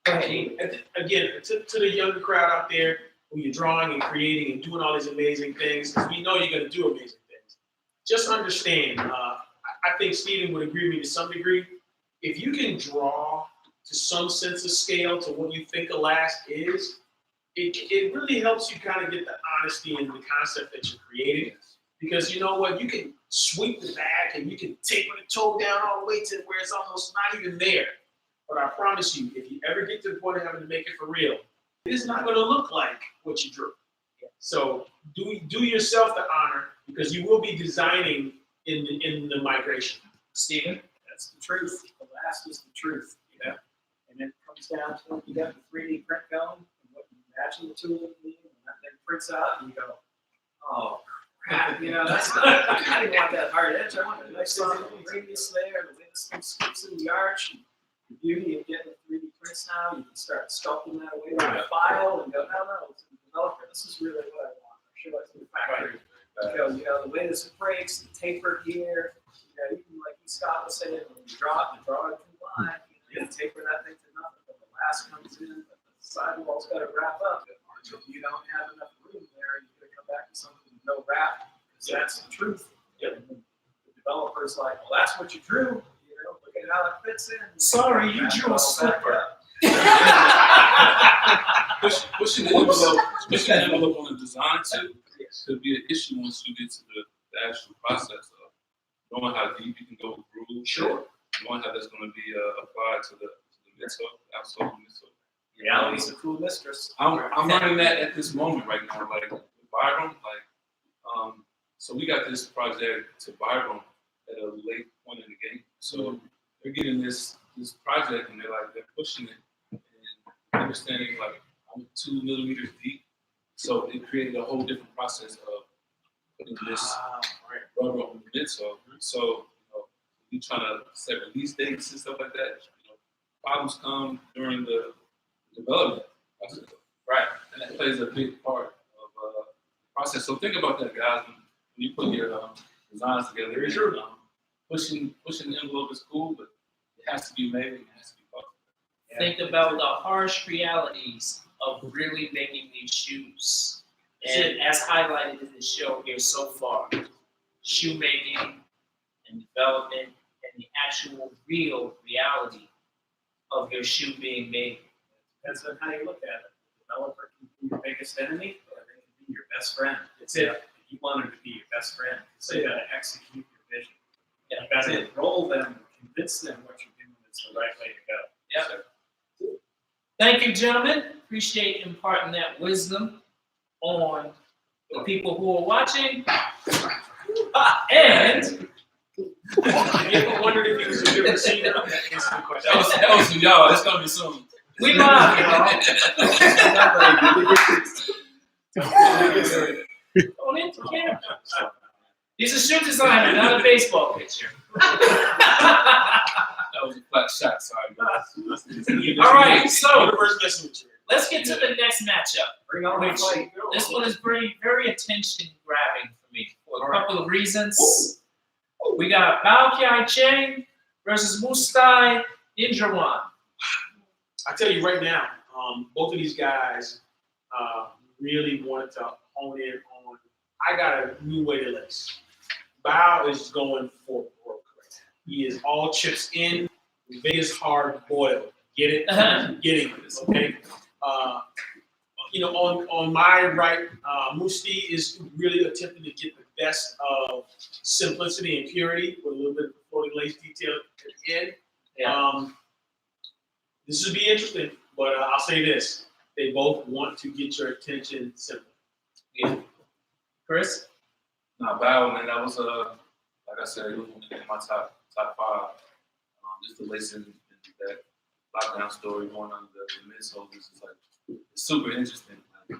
go ahead, Ian. Again, to the younger crowd out there, when you're drawing and creating and doing all these amazing things, because we know you're going to do amazing things. Just understand, I think Stephen would agree with me to some degree. If you can draw to some sense of scale to what you think a last is, it really helps you kind of get the honesty in the concept that you're creating. Because you know what, you can sweep the back and you can taper the toe down all the way to where it's almost not even there. But I promise you, if you ever get to the point of having to make it for real, it is not going to look like what you drew. So do yourself the honor, because you will be designing in the migration. Stephen? That's the truth. The last is the truth. And it comes down to when you got the 3D print going and what you imagine the tool would be, and that thing prints out, and you go, oh crap, that's not, I didn't want that hard edge. I want the nice little radius there, the way this thing scoops in the arch. And the beauty of getting the 3D prints now, you can start sculpting that away on a file and go, no, it's a developer. This is really what I want. Or show it to the factory. The way this breaks, the taper here, even like Scott was saying, when you draw it too line, you can taper that thing to nothing, but the last comes in, but the sidewall's got to wrap up. If you don't have enough room there, you're going to come back to something with no wrap, because that's the truth. And the developer's like, well, that's what you drew. Look at how it fits in. Sorry, you drew a slipper. Pushing the envelope on the design too could be an issue once you get to the actual process of knowing how deep you can go with grooves. Sure. Knowing how that's going to be applied to the midsole, outsole, midsole. Reality's a cool mistress. I'm learning that at this moment right now. Like with Byram, so we got this project to Byram at a late point in the game. So they're getting this project and they're pushing it and understanding I'm 2 millimeters deep. So it created a whole different process of putting this rubber on the midsole. So you trying to set release dates and stuff like that. Problems come during the development process. Right. And that plays a big part of the process. So think about that, guys. When you put your designs together, pushing the envelope is cool, but it has to be made and it has to be possible. Think about the harsh realities of really making these shoes. And as highlighted in the show here so far, shoemaking and development and the actual real reality of your shoe being made. Depends on how you look at it. The developer can be your biggest enemy, or they can be your best friend. It's it. If you want them to be your best friend, so you got to execute your vision. You got to enroll them, convince them what you're doing is the right way to go. Yeah. So, thank you, gentlemen. Appreciate imparting that wisdom on the people who are watching. And You ever wondered if he was a good receiver? That's the question. That was for y'all. It's coming soon. We live, y'all. Don't enter camera. He's a shoe designer, not a baseball pitcher. That was a flat shot. Sorry, guys. All right, so Universe messing with you. let's get to the next matchup. Bring on the Which, fight. this one is very attention grabbing for me for a couple of reasons. We got BlackEye Shang versus Mustai Indrawan. I tell you right now, both of these guys really wanted to hone in on. I got a new way to lace. Bao is going for broke right now. He is all chips in. Vegas hard boiled. Get it? Getting this, okay? On my right, Musti is really attempting to get the best of simplicity and purity with a little bit of floating lace detail at the end. Yeah. This would be interesting, but I'll say this. They both want to get your attention simply. Yeah. Chris? Nah, Bow, man, that was like I said, it was in my top five. Just the lacing that lockdown story going on the midsole. This is like it's super interesting to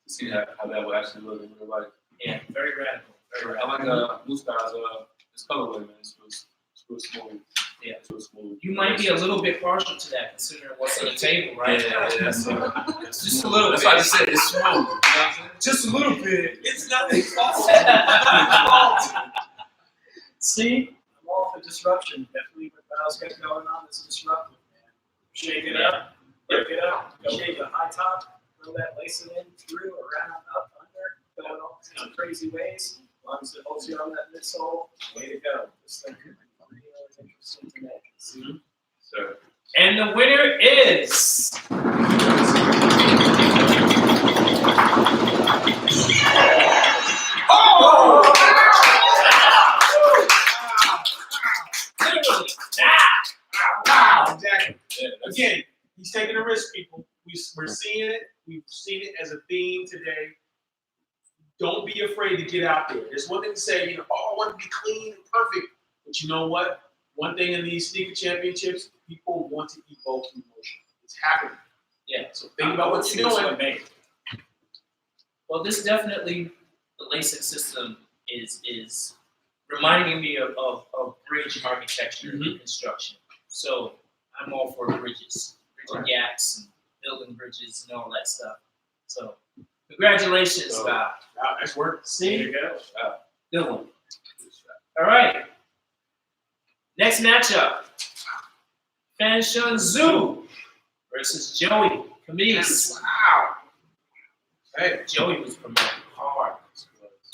see how that would actually look in real life. Yeah, very radical. Very I radical. like Mustar's his colorway, man. It's real smooth. Yeah. It's real smooth. You might be a little bit partial to that considering what's on the table, right? Yeah, that's It's just a little that's bit. why I just said it's smooth. You know what I'm saying? Just a little bit. It's nothing. See, I'm all for disruption. Definitely what Val's got going on is disruptive, man. Shake it up, break it up, go shake a high top, throw that lacing in, through, around, up, under, going all kinds of crazy ways. As long as it holds you on that midsole, way to go. This thing could be really interesting to make. See? Sir. And the winner is Exactly. Yeah, Again, he's taking a risk, people. We're seeing it. We've seen it as a theme today. Don't be afraid to get out there. There's one thing to say, I want to be clean and perfect. But you know what? One thing in these sneaker championships, people want to evoke emotion. It's happening. Yeah. So think about what you're doing. well, this definitely the lacing system is reminding me of bridge architecture and construction. So I'm all for bridges, gaps, and building bridges and all that stuff. So congratulations, Bob. Nice work. See? There you go. Good one. All right. Next matchup. Fanshun Zhu versus Joey Camise. Wow. Hey, Joey was promoted hard.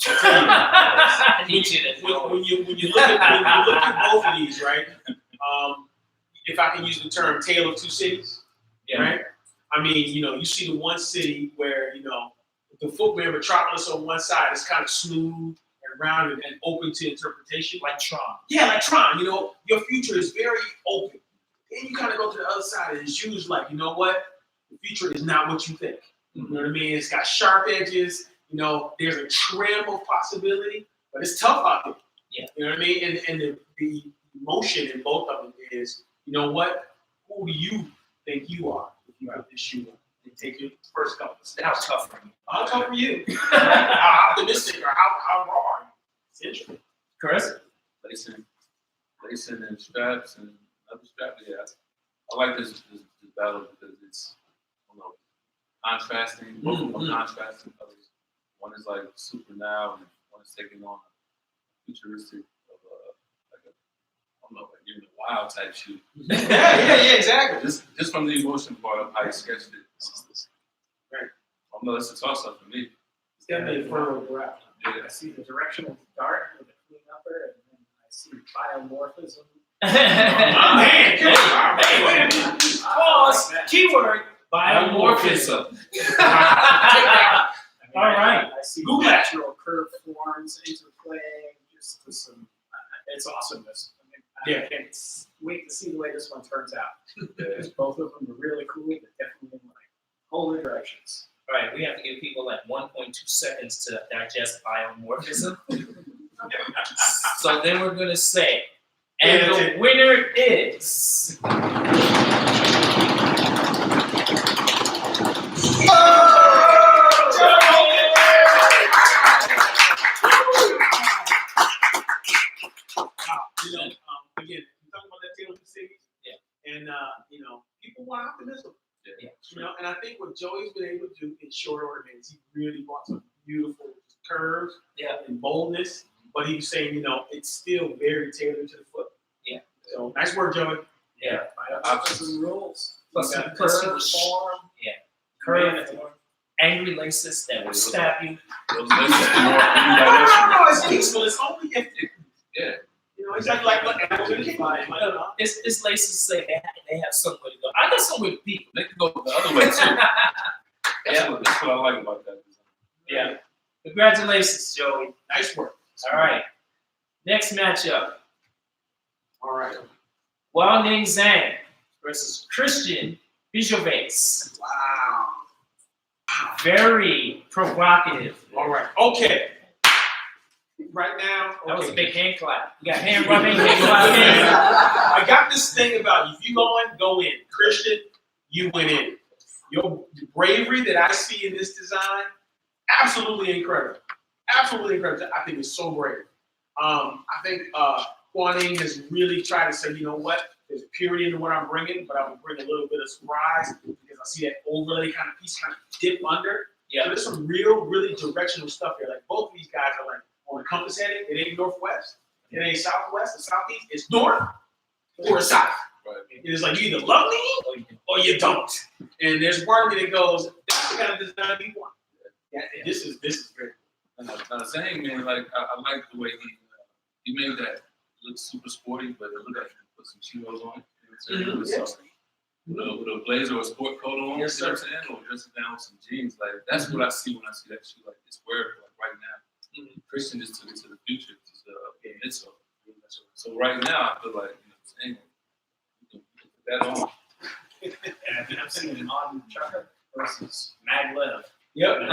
I need you to know. when you look at both of these, right? If I can use the term "tale of two cities," right? I mean, you see the one city where the footwear metropolis on one side is kind of smooth and rounded and open to interpretation, Like Tron. Yeah, like Tron. Your future is very open. Then you kind of go to the other side and it's usually like, you know what? The future is not what you think. You know what I mean? It's got sharp edges. There's a trim of possibility, but it's tough out there. Yeah. You know what I mean? And the emotion in both of them is, you know what? Who do you think you are if you put this shoe on and take your first couple of How steps? tough for you. How tough for you? How optimistic or how raw are you? It's interesting. Chris? Lacing and straps and other straps. Yeah, I like this battle because it's contrasting. Both of them are contrasting colors. One is like super now, and one is taking on a futuristic of like even a wild type shoe. Yeah, exactly. Just from the emotion part of how you sketched it. Right. It's a toss up for me. It's definitely a fertile ground. Yeah. I see the directional dart with a clean upper, and then I see biomorphism. Man, come on. Man. Pause. Keyword. Biomorphism. All right. I see Google that. natural curve forms interplaying, just to some. It's awesomeness. I can't wait to see the way this one turns out. Because both of them are really cool, but definitely in polar directions. All right, we have to give people like 1.2 seconds to digest biomorphism. So then we're going to say And the winner is. Again, we're talking about that Taylor City. Yeah. And people want optimism. Yeah. And I think what Joey's been able to do in short order is he really brought some beautiful curves and boldness. But he was saying, it's still very tailored to the foot. Yeah. So nice work, Joey. Yeah. Some rules. Plus he was form. Yeah. Curve form. Angry laces that will stab you. Those laces are more No, it's peaceful. It's only if yeah. It's like what animals are It's laces say they have somewhere to go. I got somewhere to be. They can go the other way too. That's what I like about that design. Yeah. Congratulations, Joey. Nice work. All right. Next matchup. All right. Wang Ning Zhang versus Christian Bijovates. Wow. Very provocative. All right. Okay. Right now, That was a big hand clap. You got hand rubbing, hand clapping. I got this thing about you. If you go in. Christian, you went in. Your bravery that I see in this design, absolutely incredible. Absolutely incredible. I think it's so brave. I think Wang Ning has really tried to say, you know what? There's purity in what I'm bringing, but I'm going to bring a little bit of surprise because I see that overlay kind of piece kind of dip under. Yeah. So there's some really directional stuff here. Like both of these guys are like on the compass heading. It ain't northwest. It ain't southwest or southeast. It's north or south. Right. It is like you either love me or you don't. And there's part of me that goes, that's the kind of design we want. Yeah, this is great. And Zhang, man, like I like the way he made that look super sporty, but it looked like he put some chinos on it. With a blazer or a sport coat on, yes, you know what I'm saying? Or dressing down with some jeans. Like that's what I see when I see that shoe. Like it's wearable like right now. Christian just took it to the future. It's so right now I feel like Zhang, you can put that on. And I'm seeing an on Chucker versus Maglev. Yep. I don't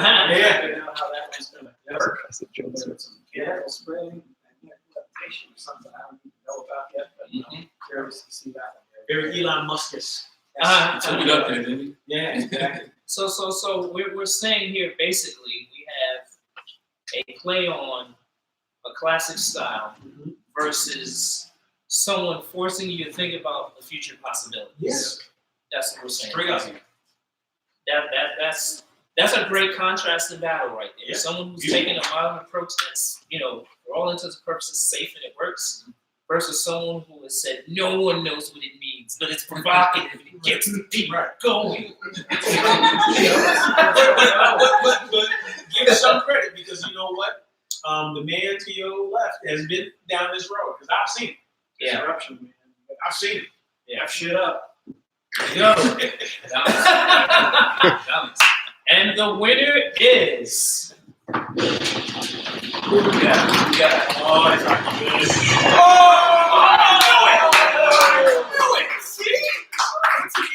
know how that one's going to work. Whether it's some mechanical spring, adaptation, or something I don't even know about yet, but I'm curious to see that one. Very Elon Musk-ish. Took it up there, didn't he? Yeah, exactly. So we're saying here basically we have a play on a classic style versus someone forcing you to think about the future possibilities. Yes. That's what we're saying. Straight up. That's a great contrasting battle right there. Yeah. Someone who's taking a modern approach that's, for all intents and purposes safe and it works, versus someone who has said no one knows what it means, but it's provocative and it gets the people going. But give us some credit because you know what? The man to your left has been down this road because I've seen it. Yeah. Disruption, man. I've seen it. Yeah. Shit up. Go. And the winner is. Who we got? Oh, that's right. Do it! See?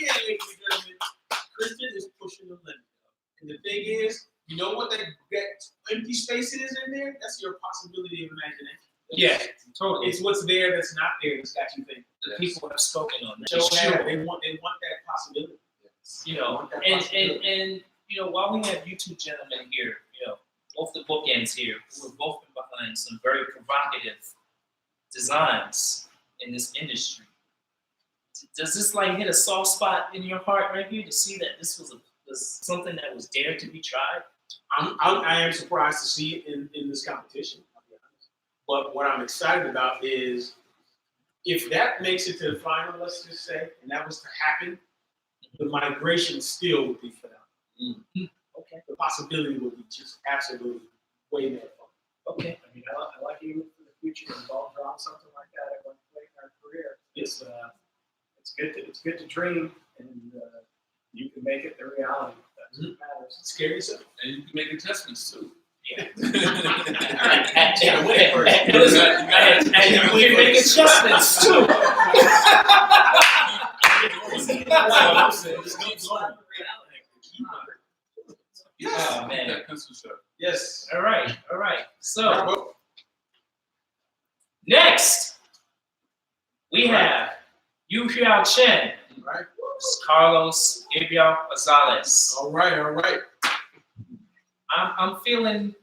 Yeah, ladies and gentlemen, Christian is pushing the limit. And the thing is, you know what that empty space is in there? That's your possibility of imagination. Yeah, totally. It's what's there that's not there that's got you thinking. The people have spoken on that. They want that possibility. And while we have you two gentlemen here, both the bookends here, who have both been behind some very provocative designs in this industry. Does this hit a soft spot in your heart right here to see that this was something that was dared to be tried? I am surprised to see it in this competition, I'll be honest. But what I'm excited about is if that makes it to the final, let's just say, and that was to happen, the migration still would be phenomenal. Okay. The possibility would be just absolutely way more fun. Okay. I mean, I like you for the future involved on something like that at one point in our career. It's good to dream, and you can make it the reality. That's what matters. Scare yourself. And you can make adjustments too. Yeah. And you can make adjustments too. Yes. Oh, man. That pencil sharp. Yes. All right. So, next, Yu Xiao Chen, All right. Carlos Gabriel Gonzalez. All right. I'm feeling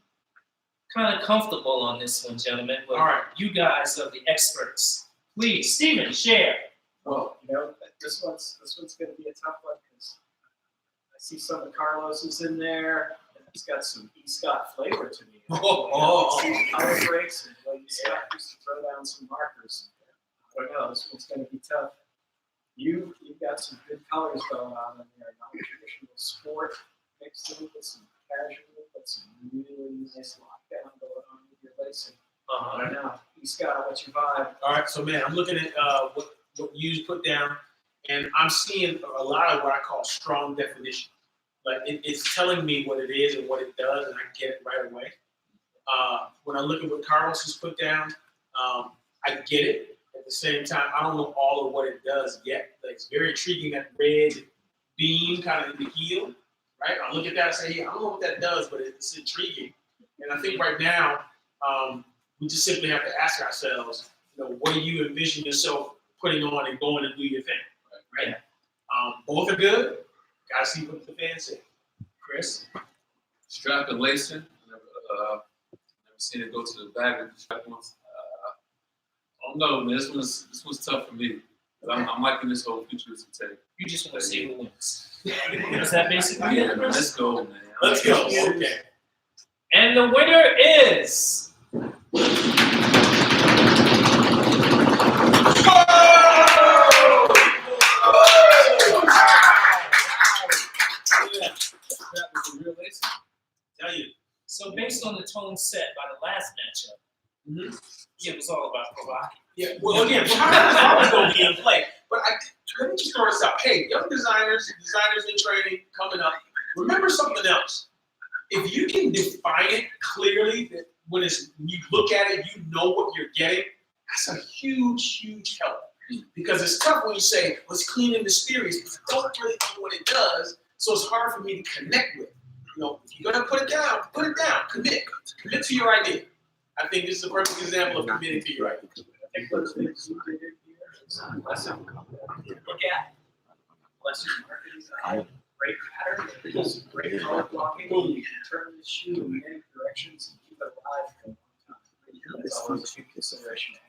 kind of comfortable on this one, gentlemen. But All right. you guys are the experts. Please, Stephen, share. Well, this one's going to be a tough one because I see some of Carlos's in there. And it's got some Scott flavor to me. Color breaks and Scott used to throw down some markers. I don't know. This one's going to be tough. You've got some good colors going on in there. Non-traditional sport mixed in with some casual, but some really nice lockdown going on with your lacing. I don't know. Scott, what's your vibe? All right, so man, I'm looking at what you put down, and I'm seeing a lot of what I call strong definition. Like it's telling me what it is and what it does, and I get it right away. When I look at what Carlos has put down, I get it. At the same time, I don't know all of what it does yet. Like, it's very intriguing, that red beam kind of in the heel, right? I look at that and say, hey, I don't know what that does, but it's intriguing. And I think right now, we just simply have to ask ourselves, what do you envision yourself putting on and going and do your thing, right? Both are good. Gotta see what the fans say. Chris? Strap and lacing. Never seen it go to the back of the strap once. I don't know, man. This was tough for me. But I'm liking this whole futuristic take. You just want to see who wins. Is that basically it? Let's go, man. Let's go. Okay. And the winner is. Tell you. So based on the tone set by the last matchup, it was all about provocative. Yeah, well, again, provocative is always going to be in play. But let me just throw this out. Hey, young designers in training coming up, remember something else. If you can define it clearly, that when you look at it, you know what you're getting, that's a huge, huge help. Because it's tough when you say, let's clean in the series, because I don't really know what it does, so it's hard for me to connect with. If you're going to put it down, commit. Commit to your idea. I think this is a perfect example of committing to your idea. I think those things you did here is lesson. Look at lesson marketing. Great pattern. Great color blocking. You can turn the shoe in many directions and keep it alive for a long time. That's always a good consideration to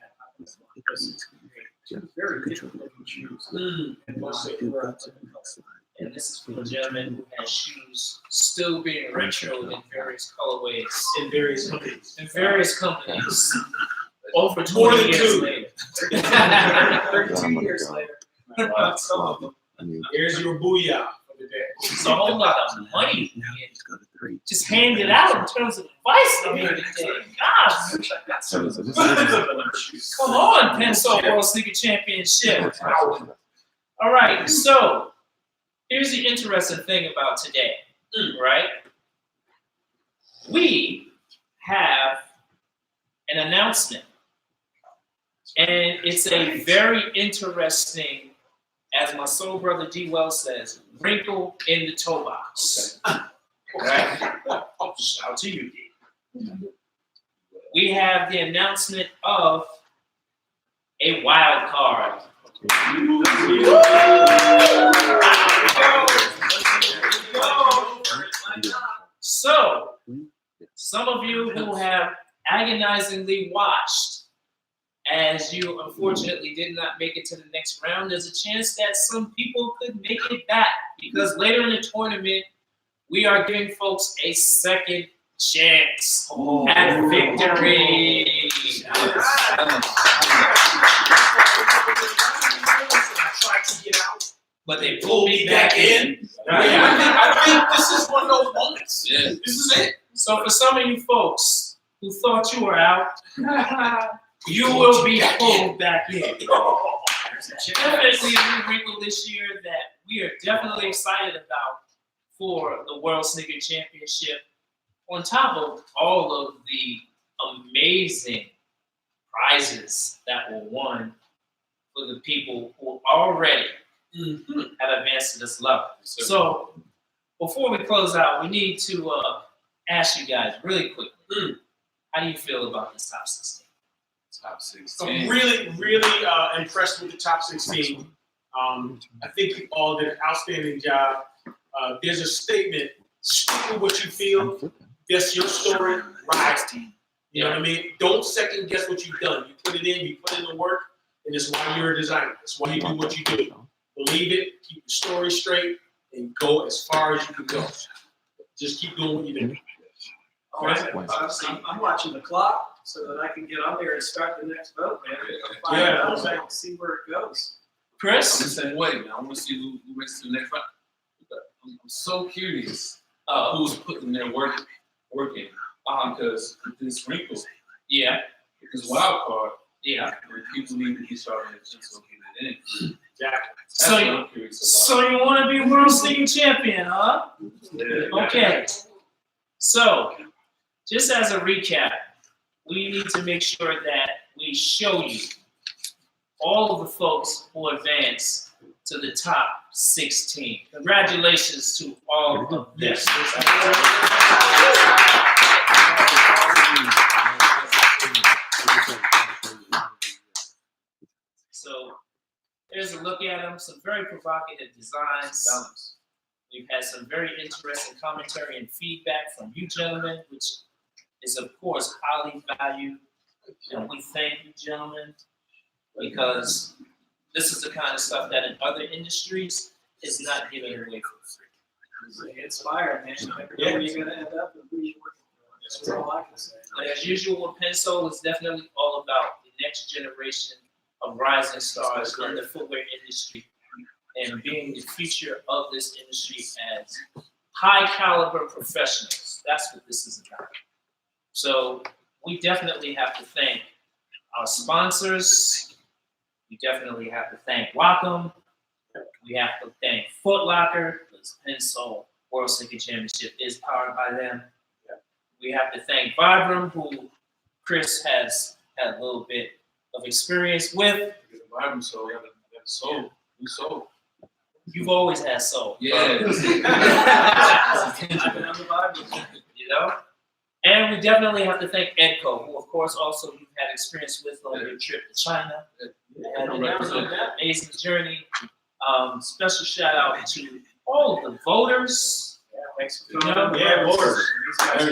have. Very different looking shoes. And most of them are up to the color. And this is for a gentleman who has shoes still being retroed in various colorways. In various companies. In various companies. Over More 20 than years two. later. 32 years later. Some of them. Here's your booyah of the day. It's a whole lot of money being just handed out in terms of advice. I mean, gosh. Come on, Pencil World Sneaker Championship. All right, so here's the interesting thing about today, right? We have an announcement, and it's a very interesting, as my soul brother D. Wells says, wrinkle in the toe box. Right? Shout out to you, D. We have the announcement of a wild card. So, some of you who have agonizingly watched as you unfortunately did not make it to the next round, there's a chance that some people could make it back, because later in the tournament, we are giving folks a second chance at victory. Tried to get out, But they pulled me back in. I think this is one of those moments. Yeah. This is it. So for some of you folks who thought you were out, you will be pulled back in. Definitely a new wrinkle this year that we are definitely excited about for the World Sneaker Championship, on top of all of the amazing prizes that were won for the people who already have advanced to this level. So before we close out, we need to ask you guys really quickly, how do you feel about this top 16? Top I'm 16. really, really impressed with the top 16. I think you all did an outstanding job. There's a statement, speak with what you feel. That's your story, rise. You know what I mean? Don't second guess what you've done. You put it in, you put in the work, and it's why you're a designer. It's why you do what you do. Believe it, keep the story straight, and go as far as you can go. Just keep doing what you're doing. All right. I'm watching the clock so that I can get on there and start the next vote, man. Yeah. I can see where it goes. I'm the Chris? same way, man. I want to see who makes it to the next round. I'm so curious who's putting their work in. Because this sprinkle, Yeah. this wild card, Yeah. where people need to be sharp and so get it in. Exactly. That's So what you- I'm curious about. So you want to be world singing champion, huh? Okay. So, just as a recap, we need to make sure that we show you all of the folks who advance to the top 16. Congratulations to all of them. So, here's a look at them. Some very provocative designs. Balance. We've had some very interesting commentary and feedback from you gentlemen, which is of course highly valued. And we thank you gentlemen, because this is the kind of stuff that in other industries is not given away for free. Inspired, man. You never know where you're going to end up and who you're working for. That's all I can say. But as usual, Pencil is definitely all about the next generation of rising stars in the footwear industry and being the future of this industry as high caliber professionals. That's what this is about. So we definitely have to thank our sponsors. We definitely have to thank Wacom. We have to thank Foot Locker, because Pencil World Sneaker Championship is powered by them. We have to thank Vibram, who Chris has had a little bit of experience with. Vibram soul, got soul, new soul. You've always had soul. Yeah. I've been on the Bible. You know? And we definitely have to thank Edco, who of course also you've had experience with on your trip to China. And that was an amazing journey. Special shout out to all of the voters. Yeah, thanks for You coming. know, Yeah, voters. These guys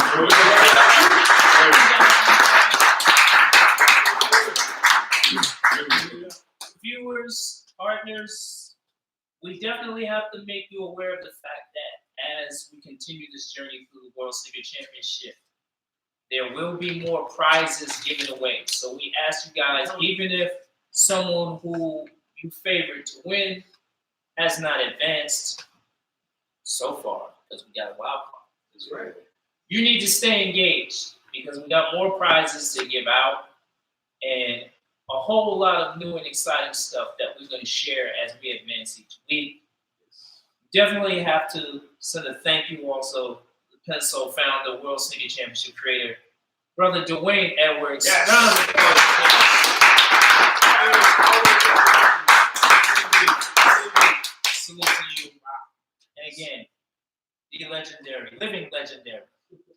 Viewers, partners, we definitely have to make you aware of the fact that as we continue this journey through the World Sneaker Championship, there will be more prizes given away. So we ask you guys, even if someone who you favored to win has not advanced so far, because we got a wild card. That's right. You need to stay engaged because we got more prizes to give out and a whole lot of new and exciting stuff that we're going to share as we advance each week. Definitely have to send a thank you also to the Pencil founder, World Sneaker Championship creator, Brother Dwayne Edwards. Yes. Round of applause. Salute to you. And again, the legendary, living legendary,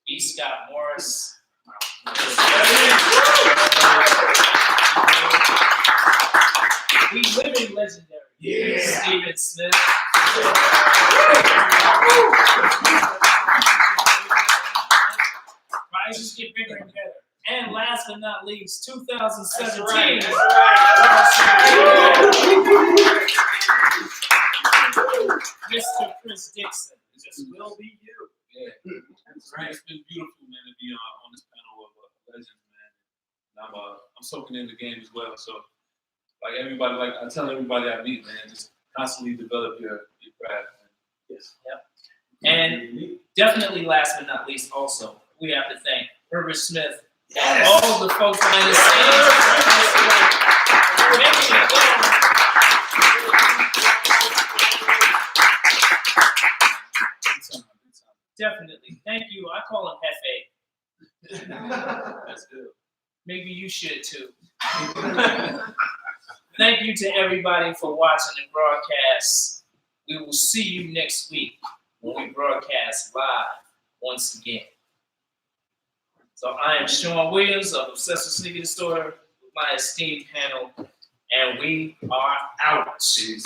E. Scott Morris. The living legendary, Yeah. Steven Smith. Prizes get bigger and better. And last but not least, 2017. Mr. Chris Dixon. This will be you. Yeah. That's right. It's been beautiful, man, to be on this panel of legends, man. And I'm soaking in the game as well. So, like everybody, like I tell everybody I meet, man, just constantly develop your craft. Man. Yes. And definitely last but not least, also, we have to thank Herbert Smith Yes. and all the folks behind the scenes. Making it go. Definitely. Thank you. I call him Hefe. That's good. Maybe you should too. Thank you to everybody for watching the broadcast. We will see you next week when we broadcast live once again. So I am Sean Williams of Obsessive Sneaker Disorder with my esteemed panel, and we are out. Peace.